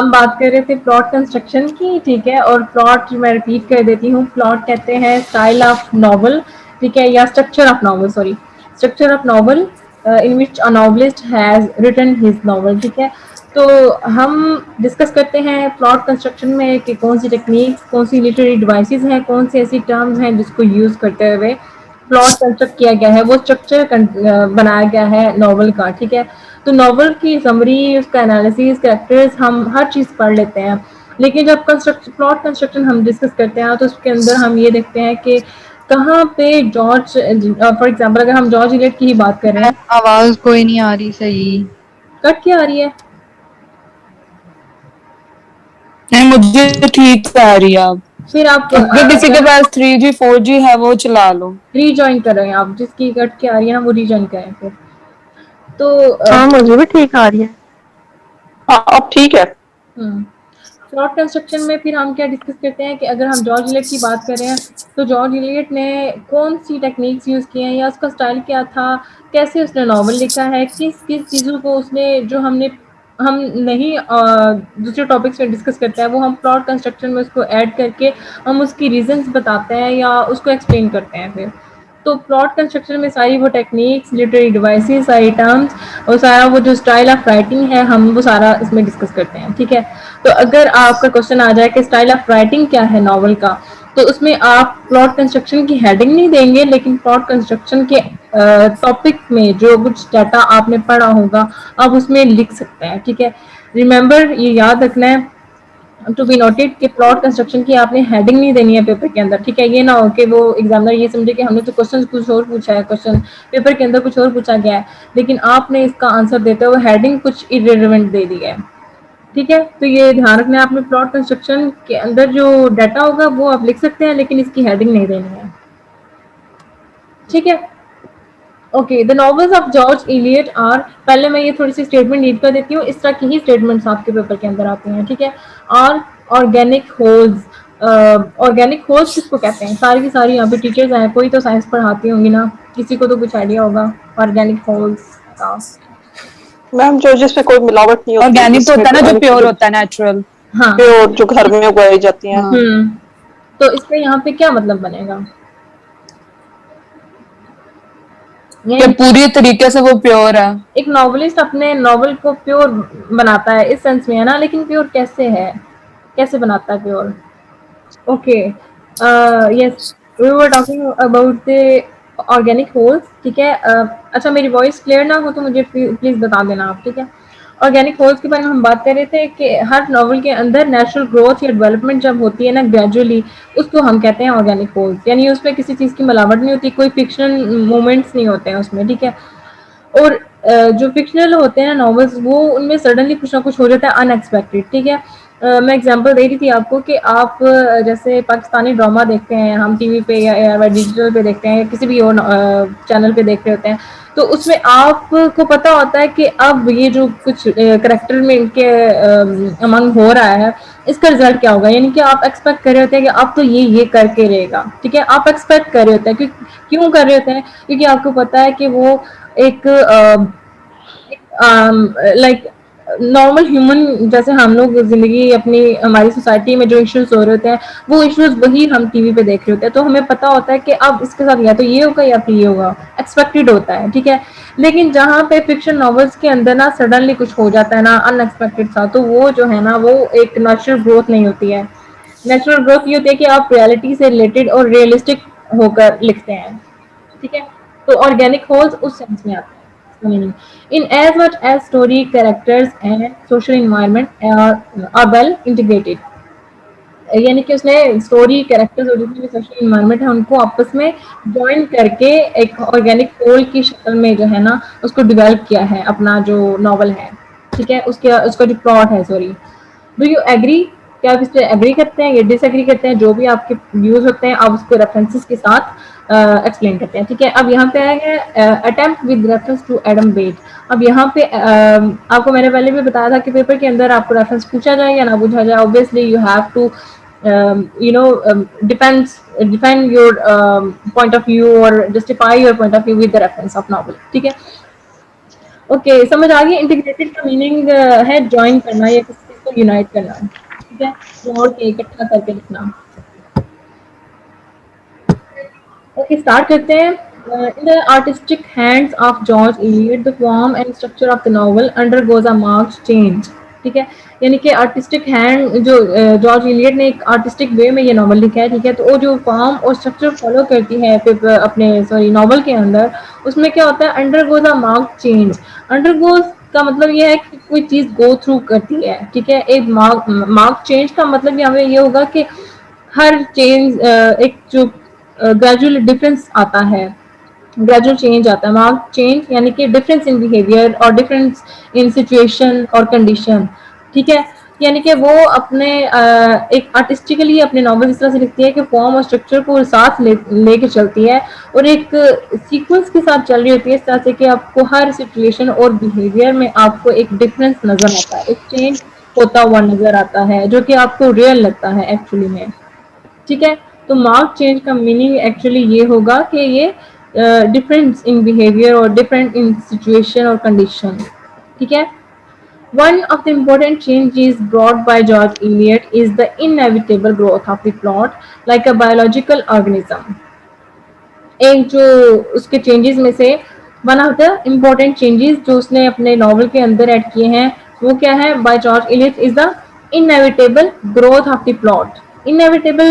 हम बात कर रहे थे प्लॉट कंस्ट्रक्शन की, ठीक है। और प्लॉट मैं रिपीट कर देती हूँ, प्लॉट कहते हैं स्टाइल ऑफ नॉवल, ठीक है, या structure of novel, sorry, structure of novel in which a novelist has written his novel, ठीक है। तो हम डिस्कस करते हैं प्लॉट कंस्ट्रक्शन में कि कौन सी टेक्निक्स, कौन सी लिटरेरी डिवाइसेस हैं, कौन सी ऐसी टर्म्स हैं जिसको यूज़ करते हुए प्लॉट कंस्ट्रक्ट किया गया है, वो स्ट्रक्चर बनाया गया है नॉवल का, ठीक है। तो नॉवल की समरी, उसका एनालिसिस, कैरेक्टर्स, हम हर चीज़ पढ़ लेते हैं। लेकिन जब प्लॉट कंस्ट्रक्शन हम डिस्कस करते हैं तो उसके अंदर हम ये देखते हैं कि कहाँ पे जॉर्ज, फॉर एग्जांपल अगर हम जॉर्ज इलियट की ही बात कर रहे हैं। आवाज कोई नहीं आ रही सही। कट क्या आ रही है? नहीं, मुझे ठीक से आ रही है। आप फिर आप अगर किसी के पास 3G 4G है वो चला लो। रीजॉइन करें, आप जिसकी कट के आ रही है ना वो रीजॉइन करें फिर। तो हाँ मुझे भी ठीक आ रही है। हाँ अब ठीक है। प्लॉट कंस्ट्रक्शन में फिर हम क्या डिस्कस करते हैं कि अगर हम जॉर्ज इलियट की बात करें हैं तो जॉर्ज इलियट ने कौन सी टेक्निक्स यूज़ की हैं, या उसका स्टाइल क्या था, कैसे उसने नॉवल लिखा है, किस किस चीज़ों को उसने, जो हम नहीं दूसरे टॉपिक्स में डिस्कस करते हैं, वो हम प्लॉट कंस्ट्रक्शन में उसको ऐड करके हम उसकी रीजंस बताते हैं या उसको एक्सप्लेन करते हैं फिर। तो प्लॉट कंस्ट्रक्शन में सारी वो टेक्निक्स, लिटरेरी डिवाइसेस, सारी टर्म्स और सारा वो जो स्टाइल ऑफ राइटिंग है, हम वो सारा इसमें डिस्कस करते हैं, ठीक है। तो अगर आपका क्वेश्चन आ जाए कि स्टाइल ऑफ राइटिंग क्या है नॉवल का, तो उसमें आप प्लॉट कंस्ट्रक्शन की हेडिंग नहीं देंगे, लेकिन प्लॉट कंस्ट्रक्शन के टॉपिक में जो कुछ डाटा आपने पढ़ा होगा आप उसमें लिख सकते हैं, ठीक है। रिमेंबर, ये याद रखना है, टू बी नोटेड कि प्लॉट कंस्ट्रक्शन की आपने हेडिंग नहीं देनी है पेपर के अंदर, ठीक है। ये ना हो कि वो एग्जामिनर ये समझे कि हमने तो क्वेश्चन कुछ और पूछा है, क्वेश्चन पेपर के अंदर कुछ और पूछा गया है, लेकिन आपने इसका आंसर देते हुए हेडिंग कुछ इरेलेवेंट दे दी है, ठीक है। तो ये ध्यान रखना है आपने, प्लॉट कंस्ट्रक्शन के अंदर जो डाटा होगा वो आप लिख सकते हैं, लेकिन इसकी हेडिंग नहीं देनी है, ठीक है। Okay, the novels of George Eliot are, पहले मैं ये थोड़ी सी स्टेटमेंट रीड कर देती हूँ, इस तरह की ही स्टेटमेंट्स आपके पेपर के अंदर आती हैं, ठीक है। Are organic wholes, organic wholes किसको कहते हैं? सारी की सारी यहाँ पे टीचर्स हैं, कोई तो साइंस पढ़ाती होंगी ना, किसी को तो कुछ आइडिया होगा ऑर्गेनिक होल्स का। मैम जो जिसमें कोई मिलावट नहीं होती, ऑर्गेनिक तो जिसमें होता है ना, जो प्योर होता है, नेचुरल। हाँ, प्योर जो घर में उगाई जाती हैं। हाँ। तो इसका यहाँ पे क्या मतलब बनेगा? कि पूरी तरीके से वो प्योर है। एक नॉवलिस्ट अपने नॉवल को प्योर बनाता है इस सेंस में, है ना, लेकिन प्योर कैसे है, कैसे बनाता है pure? Okay, yes, we were talking about the organic wholes, ठीक है। अच्छा, मेरी वॉइस क्लियर ना हो तो मुझे प्लीज बता देना आप, ठीक है। ऑर्गेनिक होल्स के बारे में हम बात कर रहे थे कि हर नॉवल के अंदर नेचुरल ग्रोथ या डेवलपमेंट जब होती है ना ग्रेजुअली, उसको हम कहते हैं ऑर्गेनिक होल्स, यानी उसमें किसी चीज़ की मिलावट नहीं होती, कोई फिक्शनल मोमेंट्स नहीं होते हैं उसमें, ठीक है। और जो फिक्शनल होते हैं नॉवेल्स, वो उनमें सडनली कुछ ना कुछ हो जाता है अनएक्सपेक्टेड, ठीक है। मैं एग्जांपल दे रही थी आपको कि आप जैसे पाकिस्तानी ड्रामा देखते हैं हम टीवी पे या डिजिटल पे देखते हैं, या किसी भी और चैनल पे देख रहे होते हैं, तो उसमें आपको पता होता है कि अब ये जो कुछ करेक्टर में इनके अमंग हो रहा है, इसका रिजल्ट क्या होगा, यानी कि आप एक्सपेक्ट कर रहे होते हैं कि अब तो ये करके रहेगा, ठीक है। आप एक्सपेक्ट कर रहे होते हैं, क्यों कर रहे होते हैं? क्योंकि आपको पता है कि वो एक लाइक नॉर्मल ह्यूमन, जैसे हम लोग जिंदगी अपनी, हमारी सोसाइटी में जो इश्यूज हो रहे होते हैं, वो इश्यूज वही हम टीवी पे देख रहे होते हैं, तो हमें पता होता है कि अब इसके साथ या तो ये होगा या फिर ये होगा, एक्सपेक्टेड होता है, ठीक है। लेकिन जहाँ पे फिक्शन नॉवेल्स के अंदर ना सडनली कुछ हो जाता है ना अनएक्सपेक्टेड सा, तो वो जो है ना, वो एक नेचुरल ग्रोथ नहीं होती है। नेचुरल ग्रोथ ये होती है कि आप रियलिटी से रिलेटेड और रियलिस्टिक होकर लिखते हैं, ठीक है। तो ऑर्गेनिक होल्स उस सेंस में आता है meaning, in as much as story, characters and social environment are well integrated, यानी कि उसने स्टोरी, कैरेक्टर्स और जितने भी सोशल एनवायरनमेंट है उनको आपस में ज्वाइन करके एक ऑर्गेनिक होल की शक्ल में जो है ना उसको डेवलप किया है अपना जो नॉवल है, ठीक है। उसका जो प्लॉट है, सॉरी। Do you agree? क्या आप इस पर एग्री करते हैं या डिसएग्री करते हैं? जो भी आपके व्यूज होते हैं आप उसको रेफरेंसेस के साथ एक्सप्लेन करते हैं, ठीक है। अब यहाँ पे आएगा attempt with reference to Adam Bede. अब यहाँ पे आपको मैंने पहले भी बताया था कि पेपर के अंदर आपको रेफरेंस पूछा जाए या ना पूछा जाए, obviously you have to defend your point of view or justify your point of view with the reference of novel, ठीक है। ओके, समझ आ गई? इंटीग्रेटेड का मीनिंग है ज्वाइन करना या किसी चीज को को यूनाइट करना, ठीक है, जोड़ के इकट्ठा करके लिखना। ओके, स्टार्ट करते हैं। In the artistic hands of George Elliot the form and structure of the novel undergoes a marked change. ठीक है, यानी कि आर्टिस्टिक हैंड जो जॉर्ज इलियट ने एक आर्टिस्टिक वे में ये नॉवल लिखा है, ठीक है, तो वो जो फॉर्म और स्ट्रक्चर फॉलो करती है अपने नॉवल के अंदर, उसमें क्या होता है, अंडरगोज अ मार्क्ड चेंज। अंडरगोज का मतलब ये है कि कोई चीज गो थ्रू करती है, ठीक है। एक मार्क चेंज का मतलब यहाँ पे ये होगा कि हर चेंज एक जो ग्रेजुअल डिफरेंस आता है, ग्रेजुअल चेंज आता है। मार्क चेंज यानी कि डिफरेंस इन बिहेवियर और डिफरेंस इन सिचुएशन और कंडीशन, ठीक है। यानी कि वो अपने एक आर्टिस्टिकली अपने नॉवल इस तरह से लिखती है कि फॉर्म और स्ट्रक्चर को साथ लेके चलती है और एक सीक्वेंस के साथ चल रही होती है, इस तरह से कि आपको हर सिचुएशन और बिहेवियर में आपको एक डिफरेंस नजर आता है, एक चेंज होता हुआ नजर आता है जो कि आपको रियल लगता है एक्चुअली में, ठीक है। तो मार्क चेंज का मीनिंग एक्चुअली ये होगा कि ये डिफरेंस इन बिहेवियर और डिफरेंट इन सिचुएशन और कंडीशन, ठीक है। One of the important changes brought by George Eliot is the inevitable growth of the plot, like a biological organism. एक जो उसके चेंजेस में से one of the important changes जो उसने अपने नॉवल के अंदर ऐड किए हैं वो क्या है, by George Eliot, is the inevitable growth of the plot. Inevitable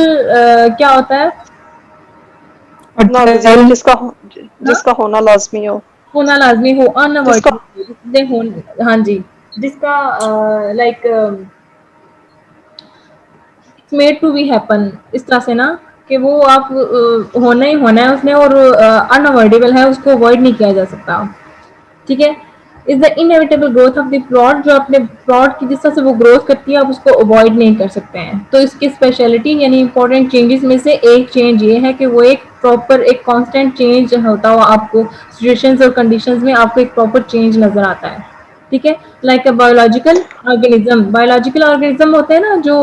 क्या होता है, नाज़िम जिसका ना जिसका होना लाजमी हो, होना लाजमी हो, जिसका अनअवॉइडेबल हो, हाँ जी, जिसका like it's made to be happen, इस तरह से ना कि वो आप होना ही होना है उसने और अनअवॉइडेबल है, उसको अवॉइड नहीं किया जा सकता, ठीक है। Is the inevitable growth of the plot, जो अपने प्लॉट की जिस तरह से वो ग्रोथ करती है आप उसको अवॉइड नहीं कर सकते हैं। तो इसकी स्पेशलिटी यानी इंपॉर्टेंट चेंजेस में से एक चेंज ये है कि वो एक प्रॉपर एक कांस्टेंट चेंज होता हुआ आपको सिचुएशंस और कंडीशंस में आपको एक प्रॉपर चेंज नजर आता है, ठीक है। Like a biological organism, biological organism होते हैं ना जो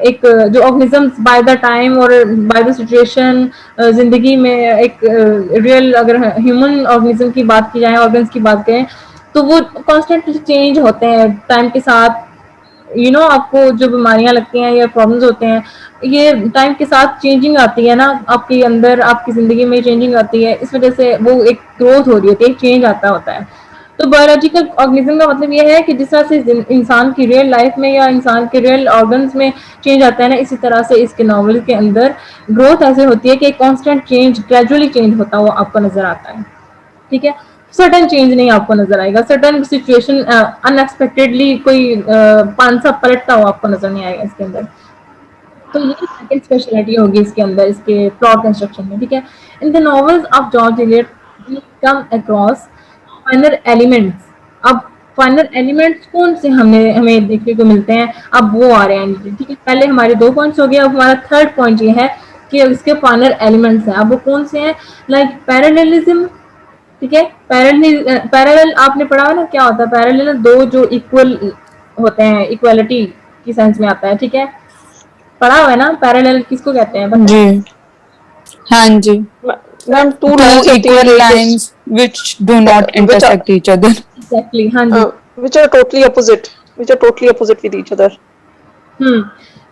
एक जो ऑर्गेनिजम्स बाय द टाइम और बाय द सिचुएशन जिंदगी में एक रियल अगर ह्यूमन ऑर्गेनिज्म की बात की जाए, ऑर्गन्स की बात करें, तो वो कॉन्स्टेंटली चेंज होते हैं टाइम के साथ। आपको जो बीमारियां लगती हैं या प्रॉब्लम्स होते हैं, ये टाइम के साथ चेंजिंग आती है ना आपके अंदर, आपकी जिंदगी में चेंजिंग आती है, इस वजह से वो एक ग्रोथ हो रही होती है, एक चेंज आता होता है। तो बायोलॉजिकल ऑर्गेनिज्म का मतलब ये है कि जिस तरह से इंसान की रियल लाइफ में या इंसान के रियल ऑर्गन्स में चेंज आता है ना, इसी तरह से इसके नॉवल के अंदर ग्रोथ ऐसे होती है कि कांस्टेंट चेंज, ग्रेजुअली चेंज होता हुआ आपको नजर आता है, ठीक है। सडन चेंज नहीं आपको नजर आएगा, सडन सिचुएशन अनएक्सपेक्टेडली कोई पांसा पलटता हुआ आपको नजर नहीं आएगा इसके अंदर। तो ये सेकंड स्पेशलिटी होगी इसके अंदर, इसके प्लॉट कंस्ट्रक्शन में, ठीक है। In the novels of George Eliot we come across final elements. अब फाइनल एलिमेंट्स कौन से हमें देखने को मिलते हैं, अब वो आ रहे हैं, ठीक है। पहले हमारे 2 पॉइंट्स हो गए, अब हमारा थर्ड पॉइंट ये है कि इसके फाइनल एलिमेंट्स हैं। अब वो कौन से हैं, लाइक पैरेललिज्म, ठीक है। पैरेलल आपने पढ़ा है ना, क्या होता है पैरेलल, दो जो इक्वल होते हैं, इक्वालिटी की सेंस में आता है, ठीक है। पढ़ा हुआ है ना, पैरेलल किसको कहते हैं पता है? जी हाँ जी, मैम टू two लाइन्स होती हैं equal एक lines which do not which are intersect each other. Exactly, हाँ जी। which are totally opposite, with each other.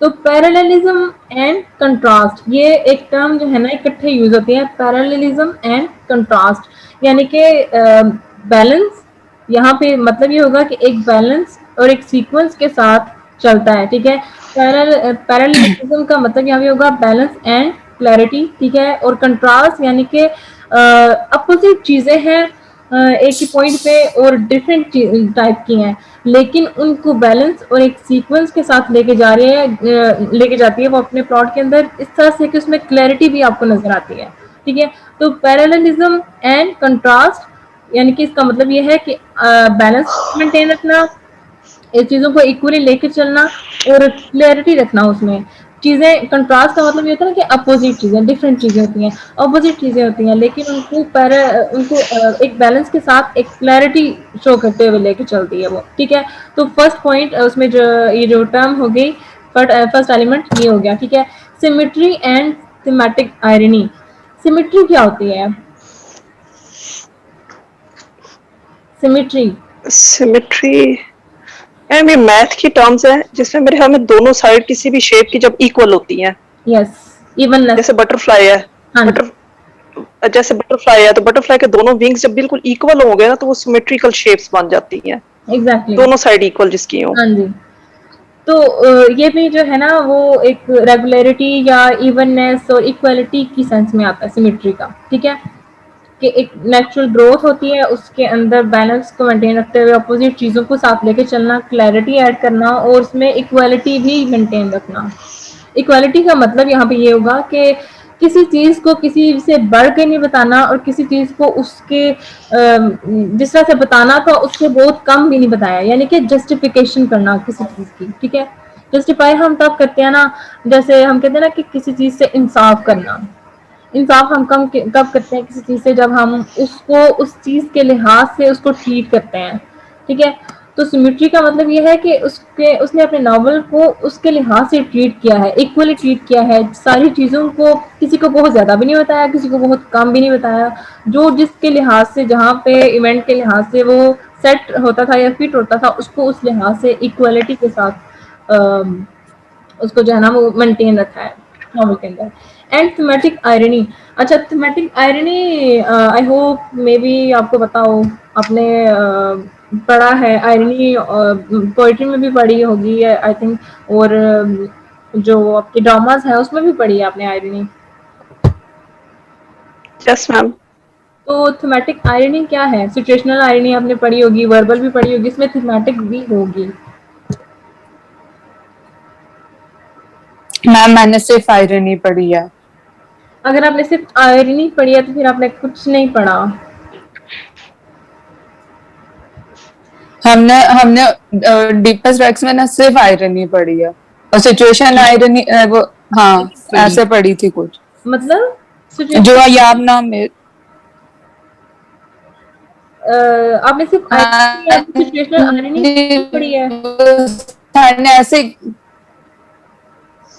तो पैरेललिज्म एंड कंट्रास्ट, ये एक टर्म जो है ना इकट्ठे यूज होती है, पैरेललिज्म एंड कंट्रास्ट, यानी कि बैलेंस। यहाँ पे मतलब ये होगा कि एक बैलेंस और एक सीक्वेंस के साथ चलता है, ठीक है। पैरेललिज्म का मतलब यहाँ पे होगा बैलेंस एंड क्लैरिटी, ठीक है। और कंट्रास्ट यानी कि अपोजिट चीजें हैं एक ही पॉइंट पे और डिफरेंट टाइप की हैं, लेकिन उनको बैलेंस और एक सीक्वेंस के साथ लेके जा रही है, लेके जाती है वो अपने प्लॉट के अंदर, इस तरह से कि उसमें क्लैरिटी भी आपको नजर आती है, ठीक है। तो पैरेललिज्म एंड कंट्रास्ट यानी कि इसका मतलब ये है कि बैलेंस मेंटेन रखना, इस चीजों को इक्वली लेके चलना और क्लैरिटी रखना उसमें। चीजें कंट्रास्ट का मतलब ये होता है ना कि अपोजिट चीजें, डिफरेंट चीजें होती हैं, अपोजिट चीजें होती हैं, लेकिन उनको एक बैलेंस के साथ एक क्लैरिटी शो करते हुए लेके चलती है वो, ठीक है। तो फर्स्ट पॉइंट उसमें जो ये जो टर्म हो गई, फर्स्ट एलिमेंट ये हो गया, ठीक है। Symmetry and thematic irony. Symmetry क्या होती है, सिमेट्री Symmetry एंड ये मैथ की टर्म्स है जिसमें मेरे ख्याल में दोनों साइड किसी भी शेप की जब इक्वल होती हैं, यस, इवननेस। जैसे बटरफ्लाई है, हाँ जी, जैसे बटरफ्लाई है तो बटरफ्लाई के दोनों विंग्स जब बिल्कुल इक्वल होंगे ना तो वो सिमेट्रिकल शेप्स बन जाती हैं, एग्जैक्टली। दोनों साइड इक्वल जिसकी हो। हाँ जी। तो ये भी जो है ना वो एक रेगुलरिटी या इवननेस और इक्वालिटी की सेंस में आता है सिमेट्री का, ठीक है, कि एक नेचुरल ग्रोथ होती है, उसके अंदर बैलेंस को मेंटेन रखते हुए अपोजिट चीज़ों को साथ लेके चलना, क्लैरिटी ऐड करना और उसमें इक्वालिटी भी मेंटेन रखना। इक्वालिटी का मतलब यहाँ पे ये होगा कि किसी चीज़ को किसी से बढ़ के नहीं बताना और किसी चीज़ को उसके जिस तरह से बताना था उससे बहुत कम भी नहीं बताया, यानी कि जस्टिफिकेशन करना किसी चीज़ की, ठीक है। जस्टिफाई हम तब करते हैं ना, जैसे हम कहते हैं ना कि किसी चीज़ से इंसाफ करना। इंसाफ हम कब करते हैं किसी चीज़ से, जब हम उसको उस चीज़ के लिहाज से उसको ट्रीट करते हैं, ठीक है। तो सिमेट्री का मतलब ये है कि उसने अपने नॉवल को उसके लिहाज से ट्रीट किया है, इक्वली ट्रीट किया है सारी चीज़ों को, किसी को बहुत ज़्यादा भी नहीं बताया, किसी को बहुत कम भी नहीं बताया, जो जिसके लिहाज से जहाँ पे इवेंट के लिहाज से वो सेट होता था या फिट होता था उसको उस लिहाज से इक्वलिटी के साथ उसको जो है ना वो मेंटेन रखा है नॉवल के अंदर। एंड थीमेटिक आयरनी, अच्छा thematic irony I hope may be आपको पता हो, आपने पढ़ा है आयरनी, पोइट्री में भी पढ़ी होगी आई थिंक, और जो आपके ड्रामास है उसमें भी पढ़ी है आपने आयरनी। Yes ma'am. तो थीमेटिक आयरनी क्या है? सिचुएशनल आयरनी आपने पढ़ी होगी, वर्बल भी पढ़ी होगी, इसमें थीमेटिक भी होगी। मैम मैंने सिर्फ आयरनी पढ़ी है। अगर आपने सिर्फ आयरनी पढ़ी है तो फिर आपने कुछ नहीं पढ़ा। हमने हमने डीपेस्ट वैक्स में ना सिर्फ आयरनी पढ़ी है और सिचुएशन आयरनी वो हाँ ऐसे पढ़ी थी कुछ, मतलब जो सिचुएशन याद नाम है। आपने सिर्फ आयरनी या सिचुएशनल आयरनी पढ़ी है? मैंने ऐसे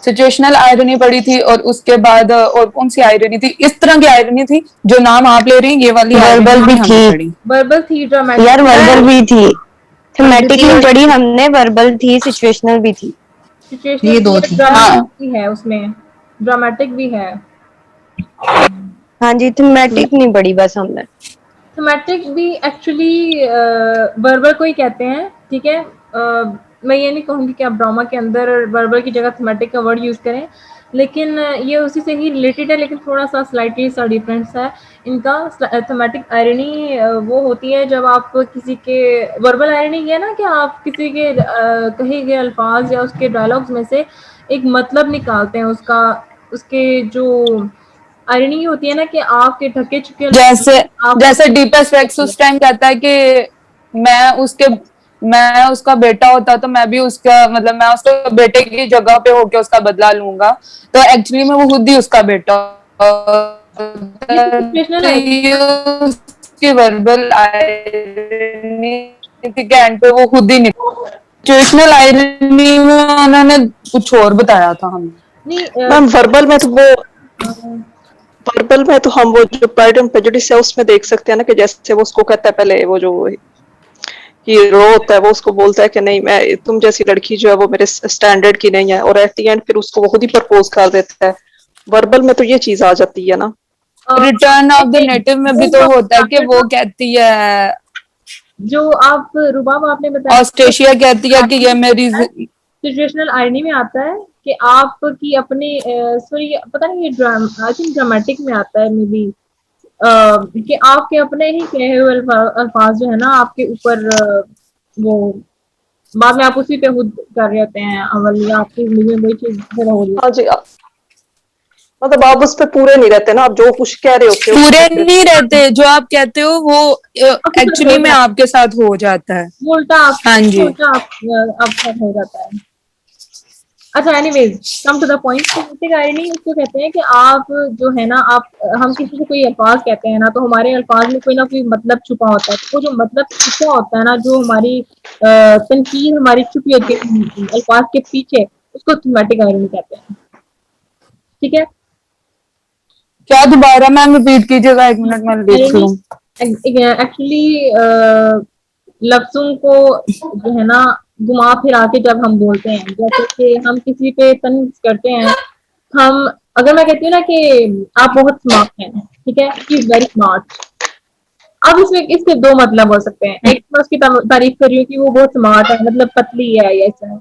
सिचुएशनल आयरनी पढ़ी थी और उसके बाद और कौन सी आयरनी थी, इस तरह की आयरनी थी जो नाम आप ले रही हैं, ये वाली वर्बल भी हमने थी पढ़ी। वर्बल थी, ड्रामेटिक यार, वर्बल भी थी, थीमेटिक नहीं पढ़ी हमने, वर्बल थी, सिचुएशनल भी थी। सिचुएशनल ये दो थी हाँ। भी है उसमें, ड्रामेटिक भी है। हाँ जी, थीमेटिक नहीं पढ़ी बस हमने। थीमेटिक भी एक्चुअली वर्बल को ही कहते हैं, ठीक है। मैं ये नहीं कहूँगी कि आप ड्रामा के अंदर वर्बल की जगह थीमेटिक का वर्ड यूज़ करें, लेकिन ये उसी से ही रिलेटेड है, लेकिन थोड़ा सा स्लाइटली सा डिफरेंस है इनका। थीमेटिक आयरनी वो होती है जब आप किसी के, वर्बल आयरनी ये ना कि आप किसी के कहे गए अल्फाज या उसके डायलॉग्स में से एक मतलब निकालते हैं उसका, उसके जो आयरनी होती है ना कि आपके ढके चुके जैसे आपको जैसे डीपेस्ट वैक्स उस टाइम कहता है कि मैं उसके मैं उसका बेटा होता तो मैं भी उसका मतलब मैं उसके बेटे की जगह पे होके उसका बदला लूंगा, तो एक्चुअली में वो खुद ही उसका बेटा ये सिचुएशनल तो है। ये उसकी वर्बल आयरनी थी कि एंड पे वो खुद ही निकला। सिचुएशनल आयरनी में उन्होंने कुछ और बताया था हमें। नहीं मैम वर्बल में तो हम वो जो प्राइड एंड प्रेजुडिस है उसमें देख सकते हैं ना कि जैसे वो उसको कहता है पहले, वो जो हीरो होता है वो उसको बोलता है कि नहीं मैं तुम जैसी लड़की जो है वो मेरे स्टैंडर्ड की नहीं है, और एट द एंड फिर उसको वो खुद ही प्रपोज कर देता है। वर्बल में तो ये चीज आ जाती है ना। रिटर्न ऑफ द नेटिव में भी तो होता है कि वो कहती है, जो आप रुबाब आपने बताया ऑस्ट्रेशिया कहती है कि ये मेरी सिचुएशनल आयरनी में आता है कि आपकी अपने सॉरी पता नहीं, ये आई थिंक ड्रामेटिक में आता है मे बी, कि आपके अपने ही कहे हुए अल्फाज जो है ना आपके ऊपर वो बाद में आप उसी पे खुद कर रहे होते हैं अमल, या आपकी जिंदगी में वही चीज फिर हो रही है। हाँ जी, मतलब आप उस पे पूरे नहीं रहते ना, आप जो कुछ कह रहे होते हो पूरे फिर नहीं रहते, जो आप कहते हो वो एक्चुअली में आपके साथ हो जाता है। वो उल्टा आप, हाँ जी, उल्टा आप साथ हो जाता है। अच्छा anyways, come to the point. Thematic irony उसको कहते हैं कि आप जो है ना आप, हम किसी से कोई अल्फाज कहते हैं ना तो हमारे अल्फाज में कोई ना कोई मतलब छुपा होता है, तो वो जो मतलब छुपा होता है ना, जो हमारी तनकीद हमारी छुपी होती है अल्फाज के पीछे, उसको थीमेटिक आयरनी कहते हैं, ठीक है। क्या दोबारा मैम रिपीट कीजिएगा, एक मिनट मैं लिख आयरनी लूं। एक्चुअली लफ्जों को जो है ना घुमा फिरा के जब हम बोलते हैं, जैसे कि हम किसी पे तंज करते हैं, हम अगर मैं कहती हूँ ना कि आप बहुत स्मार्ट हैं, ठीक है, शी इज वेरी स्मार्ट। अब इसमें इसके दो मतलब हो सकते हैं, एक मैं उसकी तारीफ कर रही हूँ कि वो बहुत स्मार्ट है, मतलब पतली है या ऐसा है।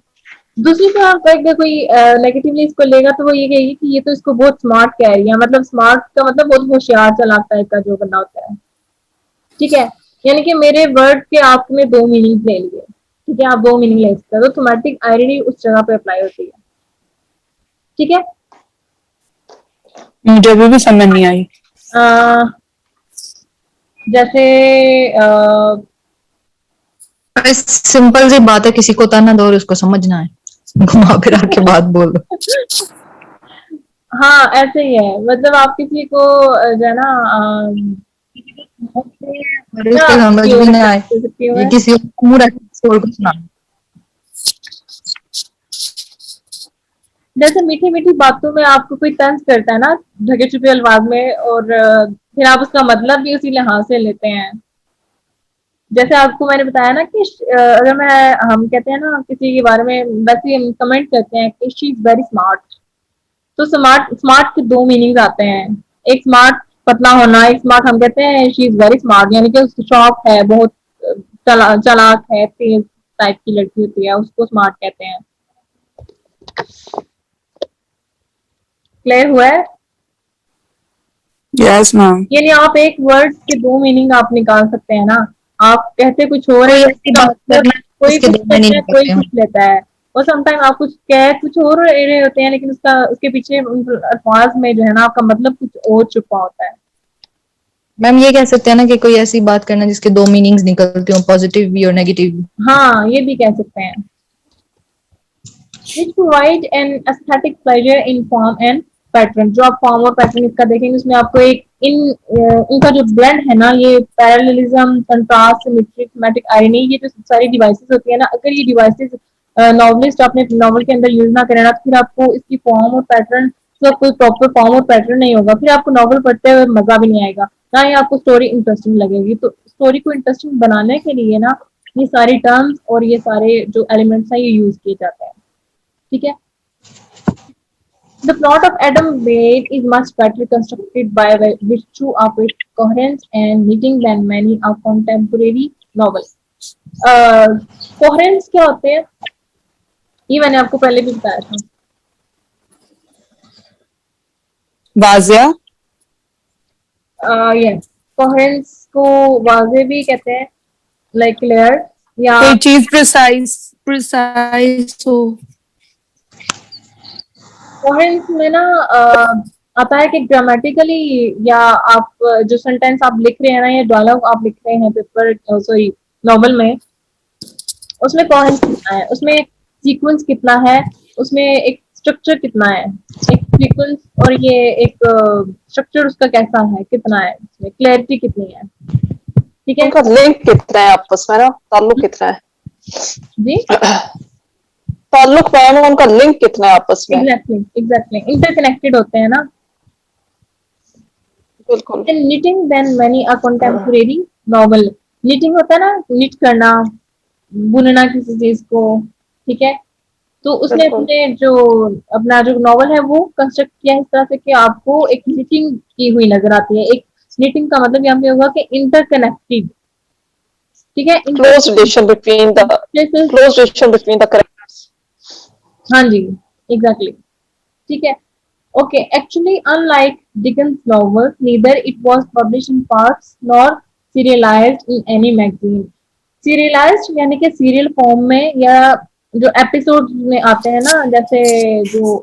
दूसरी तरफ अगर कोई नेगेटिवली इसको लेगा तो वो ये कहेगी कि ये तो इसको बहुत स्मार्ट कह रही है, मतलब स्मार्ट का मतलब बहुत होशियार चालाक टाइप का जो बंदा होता है, ठीक है। यानी कि मेरे वर्ड के आपने दो मीनिंग ले लिए, ठीक है, आप दो मीनिंग ले सकते हो, तो थोमेटिक आयरनी उस जगह पे अप्लाई होती है, ठीक है। मुझे अभी भी समझ नहीं आई। अ, जैसे सिंपल सी बात है, किसी को ताना दो और उसको समझना है, घुमा फिरा के बात बोलो। हाँ ऐसे ही है, मतलब आप किसी को जो है ना और क्या उसको समझ भी ना आए, दे सकती हूँ ये मैं, किसी को मुंह रख के और कुछ सुना। जैसे मीठी मीठी बातों में आपको कोई तंज करता है ना ढके छुपे अल्फाज में, और फिर आप उसका मतलब भी उसी लिहाज से लेते हैं। जैसे आपको मैंने बताया ना कि अगर मैं हम कहते हैं ना किसी के बारे में वैसे हम कमेंट करते हैं कि शी इज वेरी स्मार्ट, तो स्मार्ट स्मार्ट के दो मीनिंग आते हैं। एक स्मार्ट पतला होना, एक स्मार्ट हम कहते हैं शी इज वेरी स्मार्ट, यानी कि उसकी शौक है, बहुत चालाक है, तेज टाइप की लड़की होती है, उसको स्मार्ट कहते हैं। क्लियर हुआ है? Yes ma'am. यानी आप एक वर्ड के दो मीनिंग आप निकाल सकते हैं ना, आप कहते कुछ और है, कोई ऐसी इसका बात मतलब करना कोई जिसके कुछ दो कहता मीनिंग है कोई होते हैं। कुछ लेता है, और समटाइम आप कुछ कह कुछ और रहे होते हैं, लेकिन उसका उसके पीछे उन अल्फाज में जो है ना आपका मतलब कुछ और छुपा होता है। मैम ये कह सकते हैं ना कि कोई ऐसी बात करना जिसके दो मीनिंग्स निकलते हो, पॉजिटिव भी और नेगेटिव भी। हाँ ये भी कह सकते हैं। which provide an aesthetic pleasure in form and pattern. जो आप फॉर्म और पैटर्न इसका देखेंगे उसमें आपको एक इनका जो ब्लेंड है ना, ये parallelism, contrast, symmetry, thematic irony, ये जो सारी डिवाइसेस होती है ना, अगर ये डिवाइसेस नॉवलिस्ट अपने नॉवल के अंदर यूज ना करें ना, तो फिर आपको इसकी फॉर्म और पैटर्न का कोई प्रॉपर फॉर्म और पैटर्न नहीं होगा, फिर आपको नॉवल पढ़ते हुए मजा भी नहीं आएगा, ना ही आपको स्टोरी इंटरेस्टिंग लगेगी। तो स्टोरी को इंटरेस्टिंग बनाने के लिए ना ये सारी टर्म्स और ये सारे जो एलिमेंट्स हैं ये यूज किए जाते हैं, ठीक है। The plot of Adam Wade is much better constructed by virtue of its coherence and knitting than many of contemporary novels. Coherence क्या होते हैं ये मैंने आपको पहले भी बताया था। वाजिया। यस, कोहेरेंस को वाजे भी कहते हैं, लाइक क्लियर, या कोई चीज प्रिसाइज प्रिसाइज हो। कोहेरेंस में ना आता है कि ग्रामेटिकली, या आप जो सेंटेंस आप लिख रहे हैं ना, या डायलॉग आप लिख रहे हैं पेपर सॉरी नॉवल में, उसमें कोहेरेंस कितना है, उसमें एक सीक्वेंस कितना है, उसमें एक स्ट्रक्चर कितना है, एक सीक्वेंस और ये एक स्ट्रक्चर उसका कैसा है, कितना है, उसमें क्लैरिटी कितनी है, ठीक है उनका लिंक कितना है आपस में ना, ताल्लुक कितना है, जी। ताल्लुक मैम उनका लिंक कितना है आपस में। एग्जैक्टली एग्जैक्टली, इंटरकनेक्टेड होते हैं ना। बिल्कुल। And knitting than many a contemporary novel। knitting होता है ना, knit करना, बुनना किसी चीज को, ठीक है। तो उसने बिल्कुल अपने जो अपना जो नॉवल है वो कंस्ट्रक्ट किया है इस तरह से कि आपको एक knitting की हुई नजर आती है। एक knitting का मतलब यहाँ पे होगा कि इंटरकनेक्टेड, ठीक है। close relation between the जैसे close relation between the characters। हाँ जी एग्जैक्टली, ठीक है। Okay, actually, unlike Dickens' novels, neither it was published in parts nor serialized in any magazine। Serialized यानी कि सीरियल फॉर्म में, या जो एपिसोड में आते हैं ना, जैसे जो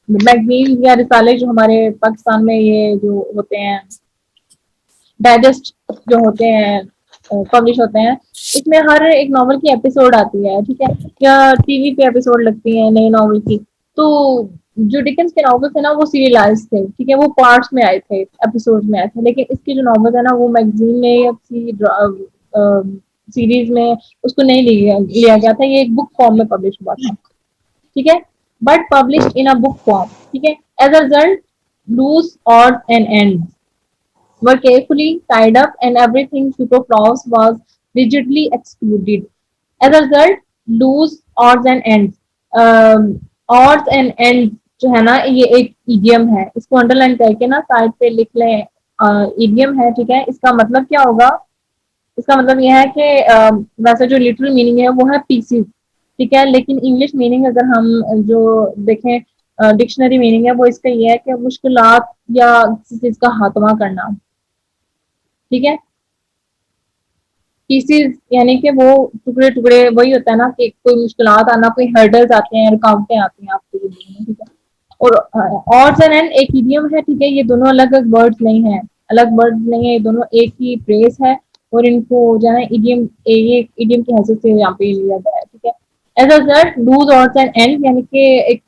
मैगजीन या रिसाले जो हमारे पाकिस्तान में ये जो होते हैं, डाइजेस्ट जो होते हैं, पब्लिश होते हैं, इसमें हर एक नॉवल की एपिसोड आती है, ठीक है, या टीवी पे एपिसोड लगती है नई नॉवल की। तो जो डिकेंस के नॉवल्स है ना वो सीरियलाइज थे, ठीक है, वो पार्ट्स में आए थे, एपिसोड में आए थे, लेकिन इसके जो नॉवल्स है ना वो मैगजीन में या किसी सीरीज में उसको नहीं लिया गया था, ये एक बुक फॉर्म में पब्लिश हुआ था, ठीक है, but publish in a book form, ठीक है। As a result loose odd and end were carefully tied up and everything superfluous was rigidly excluded। As a result, loose odds and ends. Odds and ends जो है ना ये एक idiom है, इसको underline करके ना साइड पे लिख लें। इडियम है, ठीक है। इसका मतलब क्या होगा? इसका मतलब यह है कि वैसे जो लिटरल मीनिंग है वो है पीसीज, ठीक है। लेकिन इंग्लिश मीनिंग अगर हम जो देखें, डिक्शनरी मीनिंग है वो इसका ये है कि मुश्किलात या किसी चीज का खात्मा करना, ठीक है। पीसीज यानी कि वो टुकड़े टुकड़े, वही होता है ना कि कोई मुश्किलात आना, कोई हर्डल्स आते हैं, रुकावटें आती हैं आपकी जिंदगी में, ठीक है। और ऑड्स एंड एंड एक इडियम है, ठीक है। ये दोनों अलग अलग वर्ड्स नहीं है, अलग वर्ड नहीं है, ये दोनों एक ही फ्रेज है। और इनको जो है इडियम, ये इडियम की हैसियत से यहाँ पे लिया गया है, ठीक है। As a result loose odds and end यानी कि एक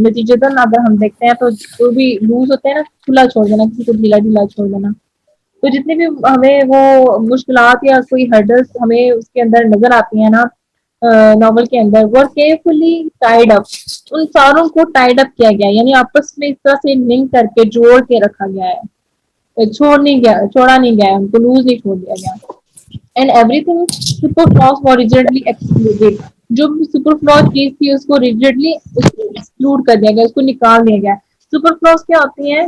नतीजतन अगर हम देखते हैं तो जो भी लूज होते हैं ना, खुला छोड़ देना, किसी को ढीला ढीला छोड़ देना। तो जितने भी हमें वो मुश्किलात या कोई हर्डल्स हमें उसके अंदर नजर आती है ना नॉवल के अंदर, वो केयरफुली टाइड अप, उन सारों को टाइड अप किया गया है, यानी आपस में इस तरह से लिंक करके जोड़ के रखा गया है। छोड़ा नहीं गया है, उनको लूज नहीं छोड़ दिया गया। And everything superfluous were rigidly excluded, जो भी सुपरफ्लॉस चीज थी उसको रिजिडली एक्सक्लूड कर दिया गया, उसको निकाल दिया गया। सुपरफ्लॉस क्या होती है?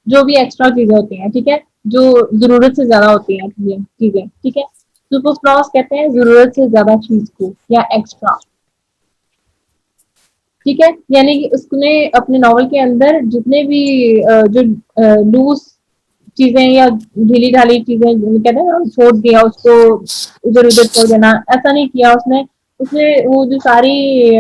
जो भी एक्स्ट्रा चीजें होती हैं, ठीक है, जो जरूरत से ज्यादा होती हैं चीजें, ठीक है। सुपरफ्लॉस कहते हैं जरूरत से ज्यादा चीज को या एक्स्ट्रा, ठीक है। यानी कि उसने अपने नॉवल के अंदर जितने भी जो लूज चीजें या ढीली ढाली चीजें कहते हैं ना, छोड़ दिया उसको, इधर उधर छोड़ देना, ऐसा नहीं किया उसने। उसने वो जो सारी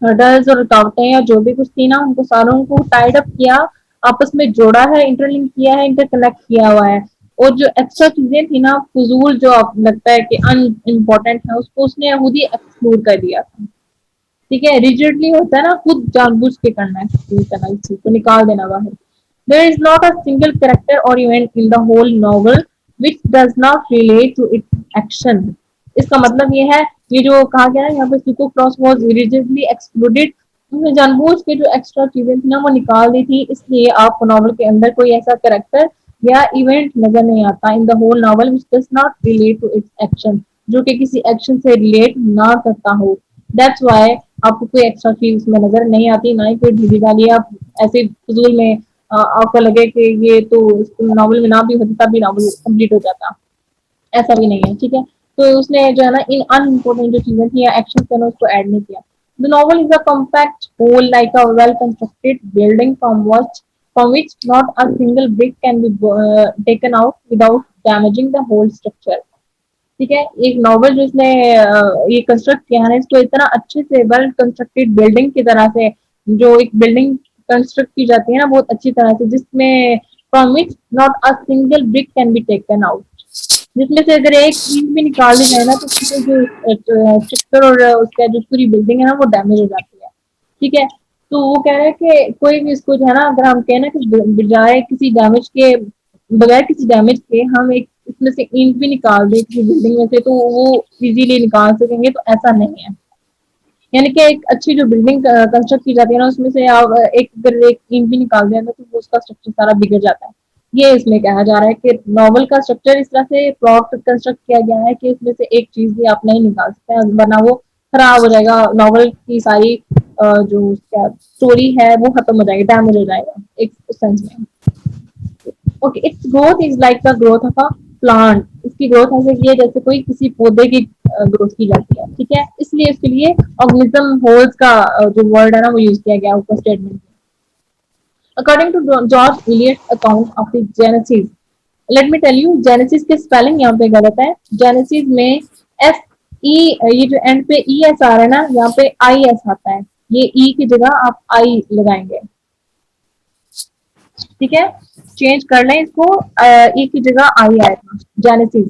हर्डल्स और रुकावटें या जो भी कुछ थी ना, उनको सारों को टाइड अप किया, आपस में जोड़ा है, इंटरलिंक किया है, इंटरकनेक्ट किया हुआ है। और जो एक्स्ट्रा चीजें थी ना, फजूल जो आप लगता है कि अनइम्पोर्टेंट है, उसको उसने खुद ही एक्सक्लूड कर दिया था, ठीक है। रिजिडली होता है ना, खुद जानबूझ के करना है, इस चीज को निकाल देना बाहर। There is not a single character or event in the whole novel which does not relate to its action. इसका मतलब ये है, ये जो कहा गया है यहाँ पे, सुपरफ्लॉस was rigidly excluded, उसने जानबूझ के जो एक्स्ट्रा चीजें थी ना वो निकाल दी थी, इसलिए आपको नॉवल के अंदर कोई ऐसा कैरेक्टर या इवेंट नजर नहीं आता in the whole novel which does not relate to its action, जो कि किसी एक्शन से रिलेट ना करता हो। दैट्स वाई आपको कोई एक्स्ट्रा चीज उसमें नजर नहीं आती, ना ही कोई ढीली डाली आप ऐसे फजूल में आपको लगे कि ये तो नॉवल में ना भी होता तब भी नॉवल कंप्लीट हो जाता, ऐसा भी नहीं है, ठीक है। तो उसने जो है ना इन अनइम्पोर्टेंट जो चीजें थी या एक्शन थे ना उसको ऐड नहीं किया। The novel is a compact whole like a well constructed building from which not a single brick can be taken out without damaging the whole structure, ठीक है। एक नॉवल जो इसने ये कंस्ट्रक्ट किया है ना, इसको इतना अच्छे से वेल कंस्ट्रक्टेड बिल्डिंग की तरह से, जो एक बिल्डिंग कंस्ट्रक्ट की जाती है ना बहुत अच्छी तरह से, जिसमें from which not a single brick can be taken out, जिसमें से अगर एक चीज भी निकाल दी जाए ना तो उसके जो स्ट्रक्चर और उसका जो पूरी बिल्डिंग है ना वो डैमेज हो जाती है, ठीक है। तो वो कह रहा है कि कोई भी इसको जो है ना, अगर हम कहें ना कि बजाय किसी डैमेज के, बगैर किसी डैमेज के हम एक इसमें से ईंट भी निकाल दे किसी बिल्डिंग में से तो वो इजीली निकाल सकेंगे, तो ऐसा नहीं है। यानी कि एक अच्छी जो बिल्डिंग कंस्ट्रक्ट की जाती है ना, उसमें से आप एक अगर एक ईंट भी निकाल दें तो उसका स्ट्रक्चर सारा बिगड़ जाता है। ये इसमें कहा जा रहा है कि नॉवल का स्ट्रक्चर इस तरह से प्लॉट कंस्ट्रक्ट किया गया है कि इसमें से एक चीज भी आप नहीं निकाल सकते, वरना वो खराब हो जाएगा, नॉवल की सारी जो उसका स्टोरी है वो खत्म हो जाएगी, डैमेज हो जाएगा एक सेंस में। Okay, it's growth is like the growth of a plant, इसकी ग्रोथ ऐसे की है जैसे कोई किसी पौधे की ग्रोथ की जाती है, ठीक है। इसलिए इसके लिए ऑर्गेनिज्म होल्स का जो वर्ड है ना वो यूज किया गया ऊपर स्टेटमेंट में। According to George Eliot account of the genesis, let me tell you, genesis के स्पेलिंग यहाँ पे गलत है। जेनेसिस में एफ ई, ये जो एंड पे ई एस आ रहा है ना, यहाँ पे आई एस आता है, ये ई की जगह आप आई लगाएंगे, ठीक है। चेंज कर लें इसको, ई की जगह आई आएगा, जेनेसिस।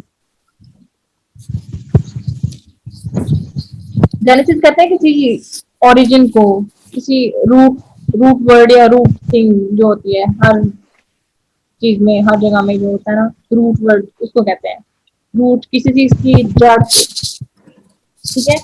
जेनेसिस कहते हैं किसी ओरिजिन को, किसी रूट रूट वर्ड या रूट थिंग जो होती है हर चीज में, हर जगह में जो होता है ना रूट वर्ड, उसको कहते हैं रूट, किसी चीज की जड़, ठीक है।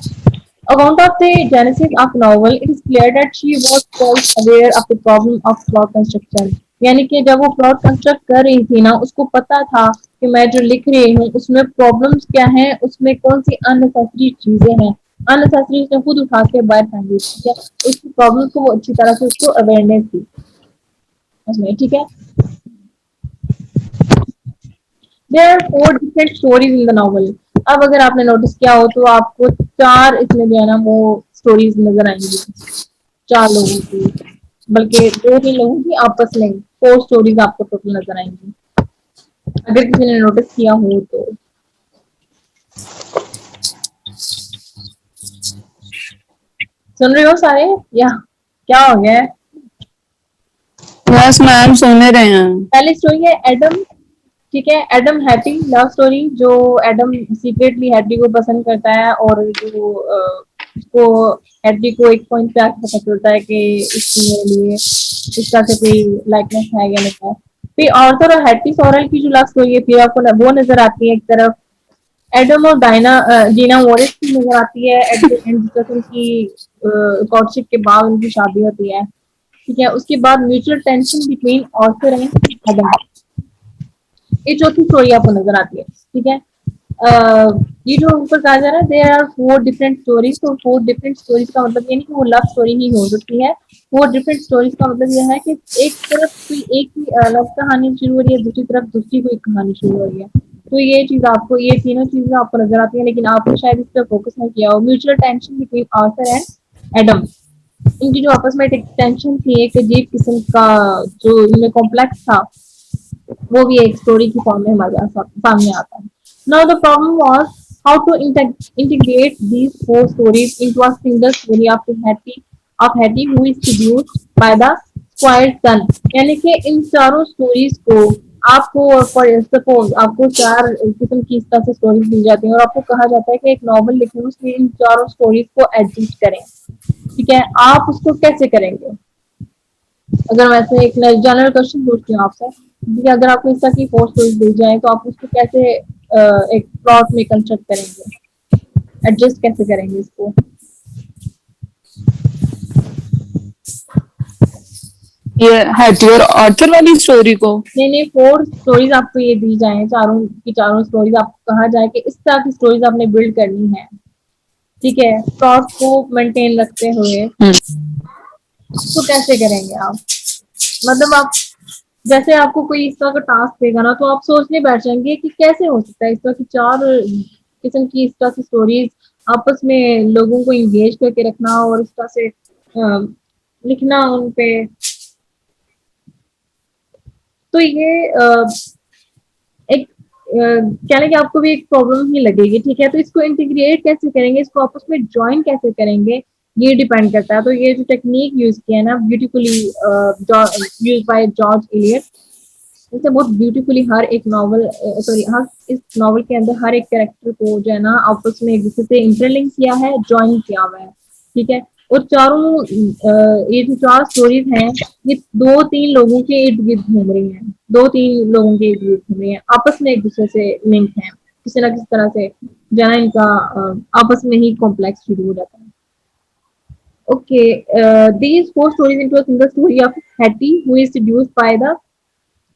Account of the genesis of novel, it is clear that she was quite aware of the problem of plot construction. यानी कि जब वो प्लॉट कंस्ट्रक्ट कर रही थी ना, उसको पता था कि मैं जो लिख रही हूँ उसमें प्रॉब्लम्स क्या हैं, उसमें कौन सी अननेसेसरी चीजें हैं, अननेसेसरी उसने खुद उठा के बाहर फेंक दी, ठीक है। उसकी प्रॉब्लम को वो अच्छी तरह से उसको अवेयरनेस दी उसमें, ठीक है। There are 4 different stories in the novel. अब अगर आपने नोटिस किया हो तो आपको 4 इसमें जो है ना वो स्टोरीज नजर आएंगी, 4 लोगों की, बल्कि 2-3 लोगों की आपस में 4 स्टोरीज आपको टोटल नजर आएंगी, अगर किसी ने नोटिस किया हो तो। सुन रहे हो सारे या क्या हो गया है? बस मैम सुन रहे हैं। पहली स्टोरी है एडम, ठीक है। एडम हैटी लव स्टोरी, जो एडम सीक्रेटली हैटी को पसंद करता है और जो उसको हैटी को एक पॉइंट पे आके पता चलता है कि इसके लिए इसका से कोई लाइकनेस है या नहीं है। फिर ऑर्थर और हैटी सॉरल की जो लव स्टोरी है फिर आपको वो नजर आती है एक तरफ। एडम और जीना वॉरिस की नजर आती है एट द एंड, जब उनकी कोर्टशिप के बाद उनकी शादी होती है, ठीक है। उसके बाद mutual tension between Arthur and Adam, ये चौथी स्टोरी आपको नजर आती है, ठीक है। ये जो ऊपर कहा जा रहा है देयर आर 4 डिफरेंट स्टोरीज, तो 4 डिफरेंट स्टोरीज का मतलब ये नहीं कि वो लव स्टोरी ही हो सकती है। 4 डिफरेंट स्टोरीज का मतलब यह है कि एक तरफ कोई एक ही लव कहानी शुरू हो रही है, दूसरी तरफ दूसरी कोई कहानी शुरू हो रही है। तो ये चीज आपको, ये तीनों चीजें आपको नजर आती है, लेकिन आपने शायद इस पर फोकस नहीं किया हो। Mutual tension between Arthur and Adam, इनकी जो आपस में एक टेंशन थी, एक अजीब किस्म का जो इनमें कॉम्प्लेक्स था, वो भी एक स्टोरी की फॉर्म में हमारे सामने आता है। Now the problem was how to integrate these 4 stories into a single story of Hattie who is seduced by the squire's son। यानी कि इन चारों स्टोरीज को आपको, फॉर सपोज आपको 4 किस्म की इस तरह से स्टोरीज मिल जाती हैं और आपको कहा जाता है कि एक नॉवल लिखें उसमें इन चारों स्टोरीज को एडजस्ट करें, ठीक है। आप उसको कैसे करेंगे? अगर वैसे एक जनरल क्वेश्चन पूछती हूँ आपसे कि अगर आपको इस तरह की 4 स्टोरीज दी जाए तो आप उसको कैसे एक प्लॉट में कंस्ट्रक्ट करेंगे, एडजस्ट कैसे करेंगे इसको? ये हैटी और आर्थर वाली स्टोरी को नहीं 4 स्टोरीज आपको ये दी जाए, चारों की चारों स्टोरीज आपको कहा जाए कि इस तरह की स्टोरीज आपने बिल्ड करनी है, ठीक है, प्लॉट को मेंटेन रखते हुए, तो कैसे करेंगे आप? मतलब आप, जैसे आपको कोई इस तरह का टास्क देगा ना तो आप सोचने बैठ जाएंगे कि कैसे हो सकता है इस तरह की 4 किस्म की इस तरह की स्टोरीज आपस में लोगों को इंगेज करके रखना और इस तरह से लिखना उन पे। तो ये एक कहने की आपको भी एक प्रॉब्लम ही लगेगी, ठीक है। तो इसको इंटीग्रेट कैसे करेंगे, इसको आपस में ज्वाइन कैसे करेंगे, ये डिपेंड करता है। तो ये जो टेक्निक यूज किया है ना beautifully use by George Eliot, इसे बहुत ब्यूटीफुली हर एक नॉवल, सॉरी हर इस नॉवल के अंदर हर एक कैरेक्टर को जो है ना आपस में एक दूसरे से इंटरलिंक किया है, ज्वाइन किया हुआ है, ठीक है। और चारों ये जो 4 स्टोरीज हैं ये 2-3 लोगों के इर्द गिर्द घूम रही हैं, 2-3 लोगों के इर्द गिर्द घूम रही हैं, आपस में एक दूसरे से लिंक है किसी ना किसी तरह से, जो है इनका आपस में ही कॉम्प्लेक्स शुरू हो जाता है। Okay, these 4 stories into a single story of Hattie who is seduced by the